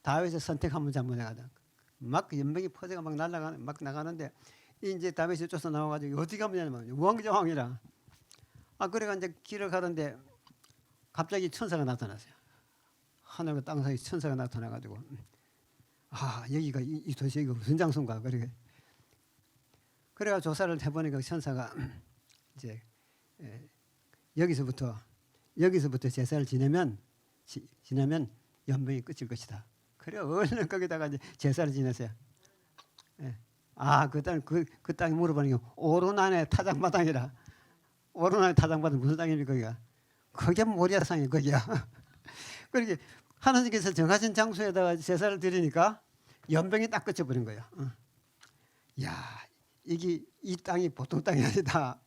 다윗의 선택 한번 잘못해가지고 막 연병이 퍼져가 막 나가는데 이제 다윗이 쫓아 나와가지고 어디 가면 왕정왕이라. 그래가 이제 길을 가던데 갑자기 천사가 나타났어요. 하늘과 땅 사이 천사가 나타나가지고 여기가 이 도시가 무슨 장소인가 그래가 조사를 해보니까 그 천사가 이제 여기서부터 제사를 지내면 연병이 끝일 것이다. 그래 얼른 거기다가 이제 제사를 지냈어요. 그 땅이 물어보는 게 오르난의 타작마당이라. 오르난의 타작마당 무슨 땅입니까 거기가? 그게 모리아산이 거기야. 그렇게 하나님께서 정하신 장소에다가 제사를 드리니까 연병이 딱 끝쳐버린 거예요. 이게 이 땅이 보통 땅이 아니다.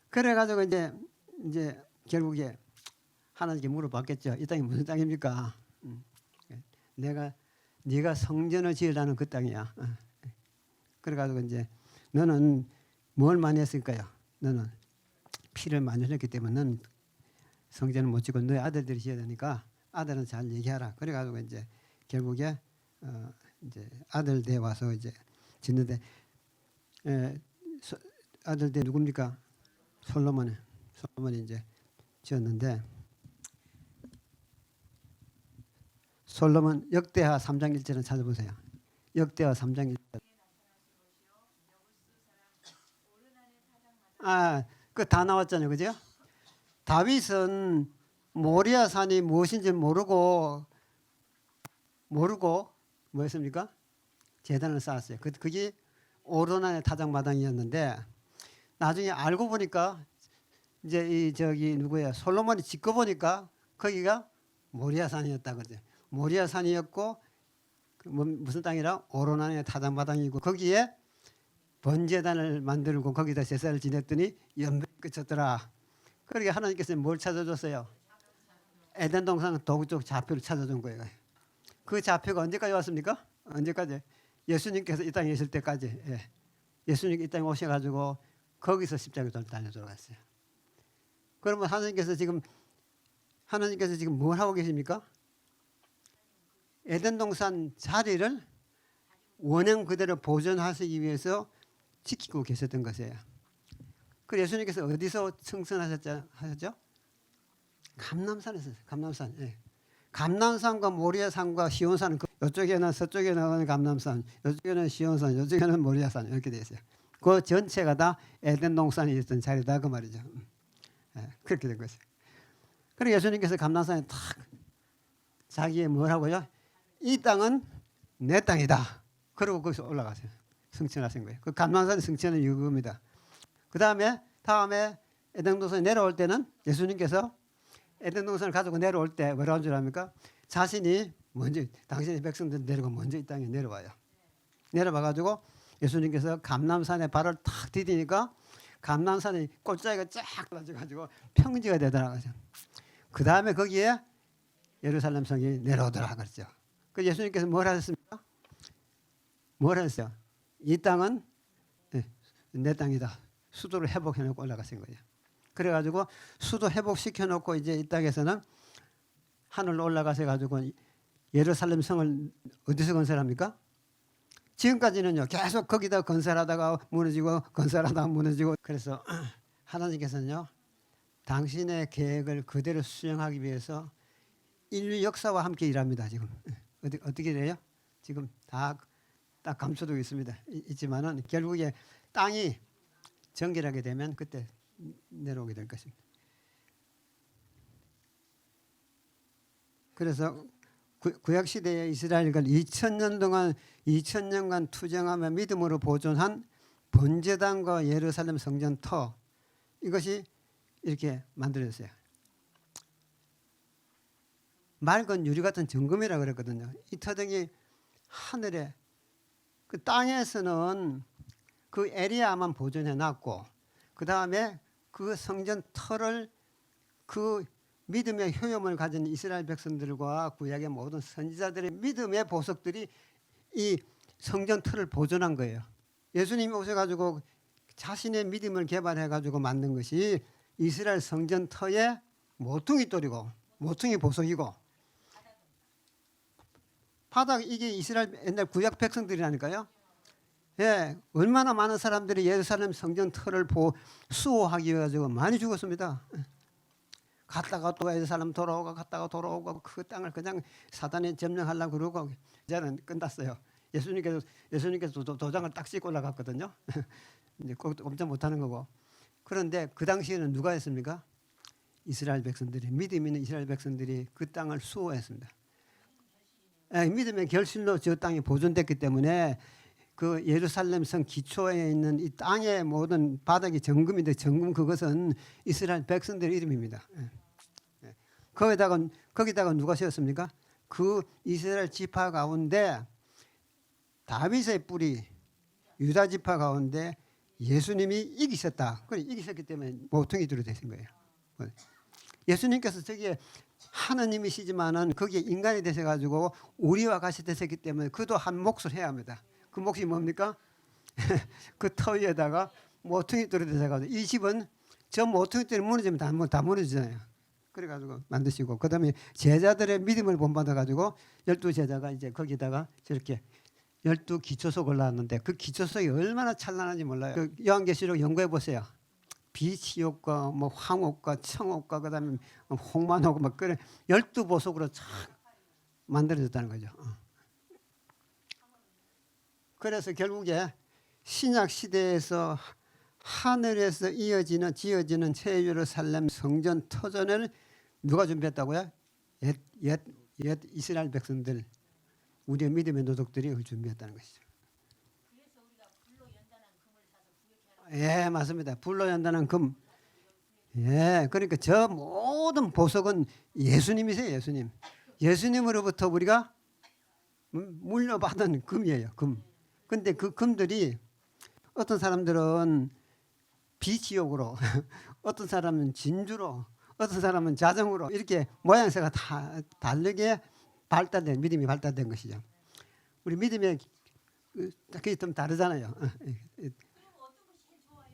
그래가지고 이제 결국에 하나님께 물어봤겠죠. 이 땅이 무슨 땅입니까? 네가 성전을 지으라는 그 땅이야. 그래가지고 이제 너는 뭘 많이 했을까요? 너는 피를 많이 흘렸기 때문에 너는 성전을 못 짓고 너의 아들들이 지어야 되니까 아들은 잘 얘기하라. 그래가지고 이제 결국에 이제 아들 대 와서 이제 짓는데 아들 대 누굽니까? 솔로몬이 이제 지었는데 솔로몬 역대하 3장 1절을 찾아보세요. 역대하 3장 1절. 그 다 나왔잖아요. 그죠? 다윗은 모리아 산이 무엇인지 모르고 뭐였습니까? 제단을 쌓았어요. 그게 오르난의 타작마당이었는데 나중에 알고 보니까 이제 이 저기 누구야? 솔로몬이 짓고 보니까 거기가 모리아 산이었다 그죠? 모리아 산이었고 무슨 땅이라? 오르난의 타작마당이고 거기에 번제단을 만들고 거기다 제사를 지냈더니 연병이 끝쳤더라. 그러게 하나님께서 뭘 찾아줬어요? 에덴 동산 동쪽 좌표를 찾아준 거예요. 그 좌표가 언제까지 왔습니까? 언제까지? 예수님께서 이 땅에 계실 때까지. 예수님 이 땅에 오셔가지고 거기서 십자가를 달려 돌아갔어요. 그러면 하나님께서 지금 뭘 하고 계십니까? 에덴 동산 자리를 원형 그대로 보존하시기 위해서 지키고 계셨던 것이에요. 그 예수님께서 어디서 승선하셨죠? 감람산에서. 감람산. 예. 감람산과 모리아산과 시온산은 이쪽에는 서쪽에는 감람산, 이쪽에는 시온산, 이쪽에는 모리아산 이렇게 되어 있어요. 그 전체가 다 에덴 동산이 있던 자리다 그 말이죠. 예, 그렇게 된 것이에요. 그리고 예수님께서 감람산에 탁 자기의 뭐라고요? 이 땅은 내 땅이다. 그리고 거기서 올라가세요. 승천하신 거예요. 그 감람산의 승천은 이겁니다. 그 다음에 에덴 동산에 내려올 때는 예수님께서 에덴 동산을 가지고 내려올 때 뭐라고 한 줄 압니까? 자신이 먼저 당신의 백성들 데리고 먼저 이 땅에 내려와요. 내려와 가지고 예수님께서 감람산에 발을 탁 디디니까 감람산의 꽃자리가 쫙 떨어져가지고 평지가 되더라고요. 그 다음에 거기에 예루살렘 성이 내려오더라 그랬죠. 그 예수님께서 뭘 하셨습니까? 뭘 하셨어요? 이 땅은 내 땅이다. 수도를 회복해놓고 올라가신 거예요. 그래가지고 수도 회복시켜놓고 이제 이 땅에서는 하늘로 올라가서 가지고 예루살렘 성을 어디서 건설합니까? 지금까지는요 계속 거기다 건설하다가 무너지고 건설하다가 무너지고 그래서 하나님께서는요 당신의 계획을 그대로 수행하기 위해서 인류 역사와 함께 일합니다. 지금 어떻게 돼요? 지금 다 딱 감춰두고 있습니다. 있지만은 결국에 땅이 정결하게 되면 그때 내려오게 될 것입니다. 그래서 구약 시대의 이스라엘과 2000년간 투쟁하며 믿음으로 보존한 번제단과 예루살렘 성전 터 이것이 이렇게 만들어졌어요. 맑은 유리 같은 정금이라 그랬거든요. 이 터등이 하늘에 그 땅에서는 그 에리아만 보존해 놨고 그 다음에 그 성전 터를 그 믿음의 효염을 가진 이스라엘 백성들과 구약의 모든 선지자들의 믿음의 보석들이 이 성전 터를 보존한 거예요. 예수님이 오셔가지고 자신의 믿음을 개발해가지고 만든 것이 이스라엘 성전 터의 모퉁이 돌이고 모퉁이 보석이고 바닥 이게 이스라엘 옛날 구약 백성들이라니까요. 예, 얼마나 많은 사람들이 예루살렘 성전 터를 수호하기 위해 가지고 많이 죽었습니다. 갔다가 또 예루살렘 돌아오고 갔다가 돌아오고 그 땅을 그냥 사단이 점령하려고 그러고 이제는 끝났어요. 예수님께서 도장을 딱 찍고 올라갔거든요. 이제 꼼짝 못하는 거고. 그런데 그 당시에는 누가 했습니까? 이스라엘 백성들이 믿음 있는 이스라엘 백성들이 그 땅을 수호했습니다. 믿음의 결실로 저 땅이 보존됐기 때문에 그 예루살렘 성 기초에 있는 이 땅의 모든 바닥이 정금인데 정금 그것은 이스라엘 백성들의 이름입니다. 거기다가 누가 세웠습니까? 그 이스라엘 지파 가운데 다윗의 뿌리 유다 지파 가운데 예수님이 이기셨다. 그래 이기셨기 때문에 모퉁이 돌이 되신 거예요. 예수님께서 저기에 하느님이시지만은 거기에 인간이 되셔가지고 우리와 같이 되셨기 때문에 그도 한 몫을 해야 합니다. 그 몫이 뭡니까? 그 터 위에다가 모퉁이 돌이 되셔가지고 이 집은 저 모퉁이 돌이 무너지면 다 무너지잖아요. 그래가지고 만드시고 그다음에 제자들의 믿음을 본받아가지고 12제자가 이제 거기다가 저렇게 12기초석 올라왔는데 그 기초석이 얼마나 찬란한지 몰라요. 그 요한계시록 연구해 보세요. 비치옥과 뭐 황옥과 청옥과 그다음에 홍만옥 막 그래 12보석으로 쫙 만들어졌다는 거죠. 그래서 결국에 신약 시대에서 하늘에서 지어지는 새 예루살렘 성전 터전을 누가 준비했다고요? 옛 이스라엘 백성들, 우리의 믿음의 노족들이 그걸 준비했다는 것이죠. 그래서 우리가 불로 연단한 금을 사서 부욕해 하는 예, 맞습니다. 불로 연단한 금. 예, 그러니까 저 모든 보석은 예수님이세요, 예수님. 예수님으로부터 우리가 물려받은 금이에요, 금. 근데 그 금들이 어떤 사람들은 비치옥으로, 어떤 사람은 진주로, 어떤 사람은 자정으로 이렇게 모양새가 다 다르게 발달된 믿음이 발달된 것이죠. 우리 믿음의 그게 좀 다르잖아요. 그럼 어떤 것이 제일 좋아요?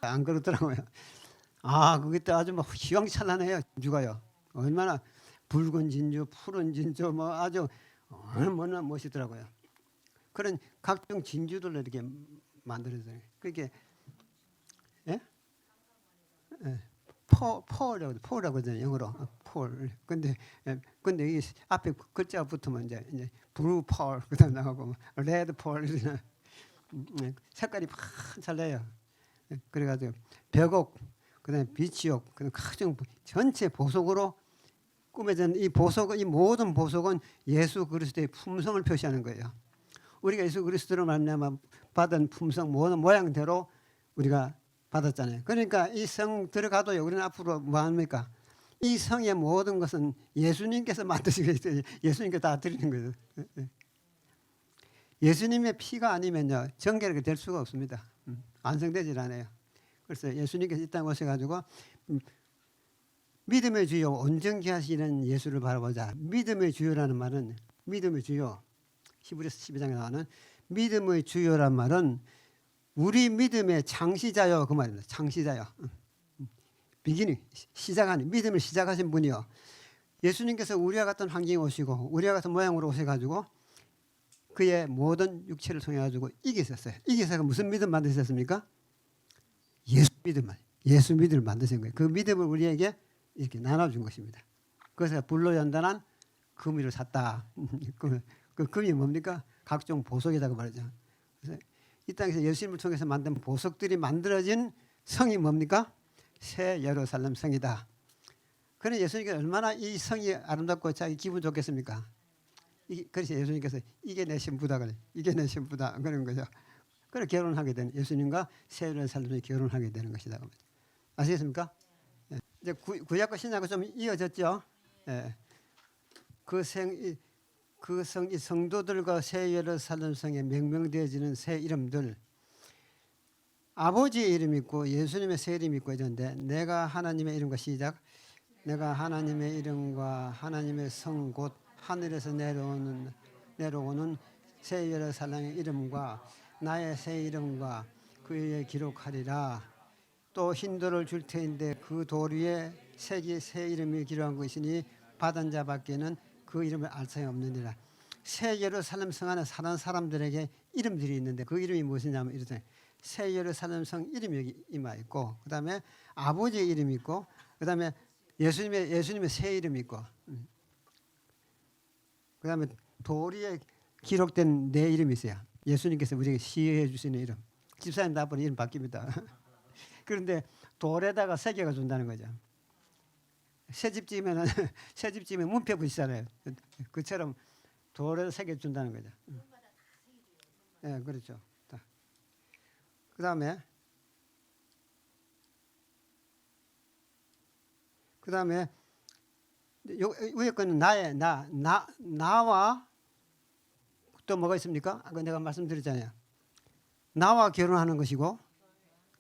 안 그렇더라고요. 아, 그게 또 아주 뭐 휘황찬란해요. 진주가요. 얼마나 붉은 진주, 푸른 진주, 뭐 아주 얼마나 멋있더라고요. 그런 각종 진주들로 이렇게 만들어져요. 그게 예? 예. 폴이라고 하잖아요. 영어로 폴. 근데 이 앞에 글자가 붙으면 이제 블루 폴 그다음 나오고 레드 폴 이런 색깔이 잘 나요. 그래가지고 벽옥, 그다음에 비치옥, 그다음 각종 전체 보석으로 꾸며진 이 보석, 이 모든 보석은 예수 그리스도의 품성을 표시하는 거예요. 우리가 예수 그리스도를 만나면 받은 품성 모든 모양대로 우리가 받았잖아요. 그러니까 이 성 들어가도요. 우리는 앞으로 뭐 합니까? 이 성의 모든 것은 예수님께서 만드시고 예수님께 다 드리는 거예요. 예수님의 피가 아니면요 정결하게 될 수가 없습니다. 완성되질 않아요. 그래서 예수님께서 이 땅에 오셔가지고 믿음의 주요 온전케 하시는 예수를 바라보자. 믿음의 주요라는 말은 믿음의 주요 히브리서 12장에 나오는 믿음의 주요란 말은 우리 믿음의 창시자요 그 말입니다. 창시자요. 비기닝 시작하는 믿음을 시작하신 분이요. 예수님께서 우리와 같은 환경에 오시고 우리와 같은 모양으로 오셔가지고 그의 모든 육체를 통해 가지고 이기셨어요. 이기셔서 무슨 믿음 만드셨습니까? 예수 믿음을 만드신 거예요. 그 믿음을 우리에게 이렇게 나눠준 것입니다. 그래서 불로 연단한 금위를 샀다. 그 금이 뭡니까? 각종 보석이라고 말하죠. 그래서 이 땅에서 예수님을 통해서 만든 보석들이 만들어진 성이 뭡니까? 새 예루살렘 성이다. 그런 예수님께서 얼마나 이 성이 아름답고 자기 기분 좋겠습니까? 그래서 예수님께서 이게 내 신부다 그래. 이게 내 신부다 그런 거죠. 그래서 결혼하게 된 예수님과 새 예루살렘이 결혼하게 되는 것이다. 아시겠습니까? 예. 이제 구약과 신약과 좀 이어졌죠. 예. 이 성도들과 새 예루살렘 성에 명명되어지는 새 이름들. 아버지의 이름이 있고 예수님의 새 이름이 있고 있는데 내가 하나님의 이름과 시작. 내가 하나님의 이름과 하나님의 성 곧 하늘에서 내려오는 새 예루살렘의 이름과 나의 새 이름과 그 위에 기록하리라. 또 흰돌을 줄 터인데 그 돌 위에 새 이름이 기록한 것이니 받은 자밖에는 그 이름을 알 사람이 없느니라. 새 예루살렘 성 안에 사는 사람들에게 이름들이 있는데 그 이름이 무엇이냐면 이렇게 새 예루살렘 성 이름이 여기 임하 있고 그 다음에 아버지의 이름이 있고 그 다음에 예수님의 새 이름이 있고 그 다음에 돌 위에 기록된 내 이름이 있어요. 예수님께서 우리에게 시해 주시는 이름. 집사님 나쁜 이름 바뀝니다. 그런데 돌에다가 새겨가 준다는 거죠. 새집 지으면 문표 붙이잖아요. 그처럼 돌에 새겨 준다는 거죠. 예, 그렇죠. 그다음에 위에 거는 나와 또 뭐가 있습니까? 아까 내가 말씀드렸잖아요. 나와 결혼하는 것이고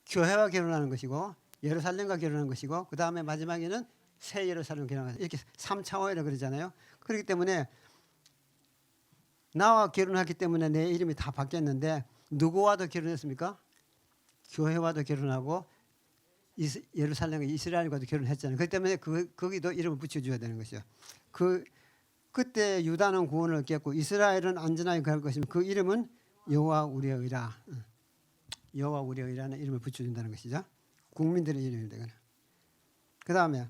교회와 결혼하는 것이고 예루살렘과 결혼하는 것이고 그 다음에 마지막에는 새 예루살렘 결혼하는 이렇게 3차원이라고 그러잖아요. 그렇기 때문에 나와 결혼하기 때문에 내 이름이 다 바뀌었는데 누구와도 결혼했습니까? 교회와도 결혼하고 예루살렘과 이스라엘과도 결혼했잖아요. 그렇기 때문에 거기도 이름을 붙여줘야 되는 것이죠. 그때 유다는 구원을 얻겠고 이스라엘은 안전하게 갈 것이면 그 이름은 여호와 우리의 의라. 여호와 우리의 의라는 이름을 붙여준다는 것이죠. 국민들의 이름입니다. 그 다음에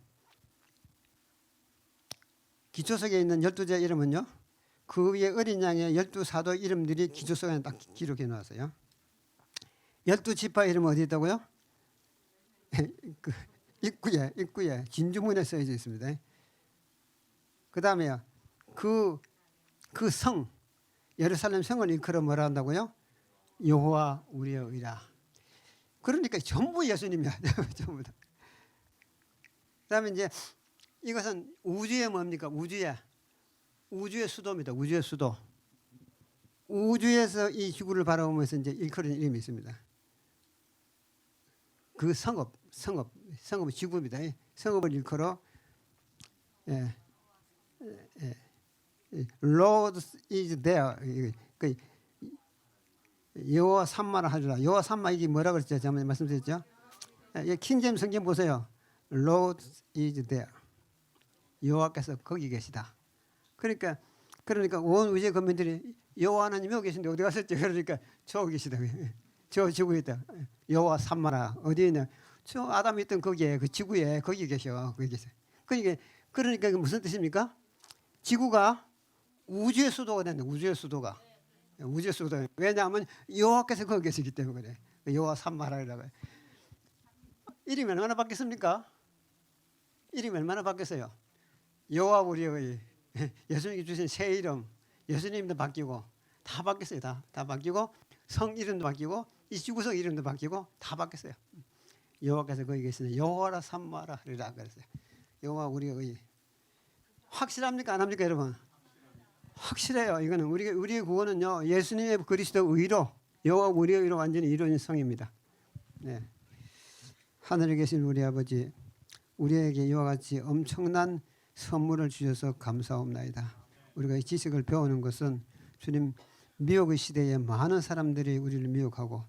기초석에 있는 12제 이름은요. 그 위에 어린 양의 12사도 이름들이 기초석에 딱 기록해 놓았어요. 12지파 이름은 어디 있다고요? 그 입구에 진주문에 써져 있습니다. 그 다음에 그 성 예루살렘 성을 일컬어 뭐라 한다고요? 여호와 우리의 의라. 그러니까 전부 예수님이야. 전부 다. 그다음에 이제 이것은 우주의 뭡니까? 우주의 수도입니다. 우주의 수도. 우주에서 이 지구를 바라보면서 이제 일컬은 이름이 있습니다. 그 성읍은 지구입니다. 성읍을 일컬어 Lord is there. 그 여호와 산마라 하리라. 여호와 산마 이게 뭐라 그랬죠? 제가 말씀드렸죠. 킹제임스 성경 보세요. Lord is there. 여호와께서 거기 계시다. 그러니까 온 우주의 국민들이 여호와 하나님이 여기 계신데 어디 갔을지 그러니까 저기 계시다. 저 지구에 있다. 여호와 산마라 어디 있냐? 저 아담이 있던 거기에 그 지구에 거기 계셔. 거기 계세요. 그러니까 무슨 뜻입니까? 지구가 우주의 수도가 된다. 우주의 수도가. 왜냐하면 여호와께서 거기 계시기 때문에 그래. 여호와 산마라라고. 이름이 얼마나 바뀌었습니까? 이름이 얼마나 바뀌었어요? 여호와 우리의 예수님이 주신 새 이름, 예수님도 바뀌고 다 바뀌었어요. 다 바뀌고 성 이름도 바뀌고 이 지구성 이름도 바뀌고 다 바뀌었어요. 여호와께서 거기 계시는 여호와라 산마라 하리라 그랬어요. 여호와 우리의 확실합니까? 안 합니까, 여러분? 확실해요. 이거는 우리의 구원은요 예수님의 그리스도 의로 여호와 우리의 의로 완전히 이루어진 성입니다. 네. 하늘에 계신 우리 아버지, 우리에게 이와 같이 엄청난 선물을 주셔서 감사옵나이다. 우리가 이 지식을 배우는 것은 주님 미혹의 시대에 많은 사람들이 우리를 미혹하고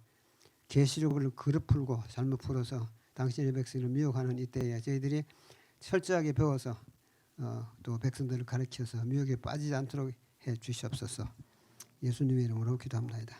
계시록을 그릇 풀고 잘못 풀어서 당신의 백성을 미혹하는 이때에 저희들이 철저하게 배워서 또 백성들을 가르쳐서 미혹에 빠지지 않도록 해 주시옵소서. 예수님의 이름으로 기도합니다.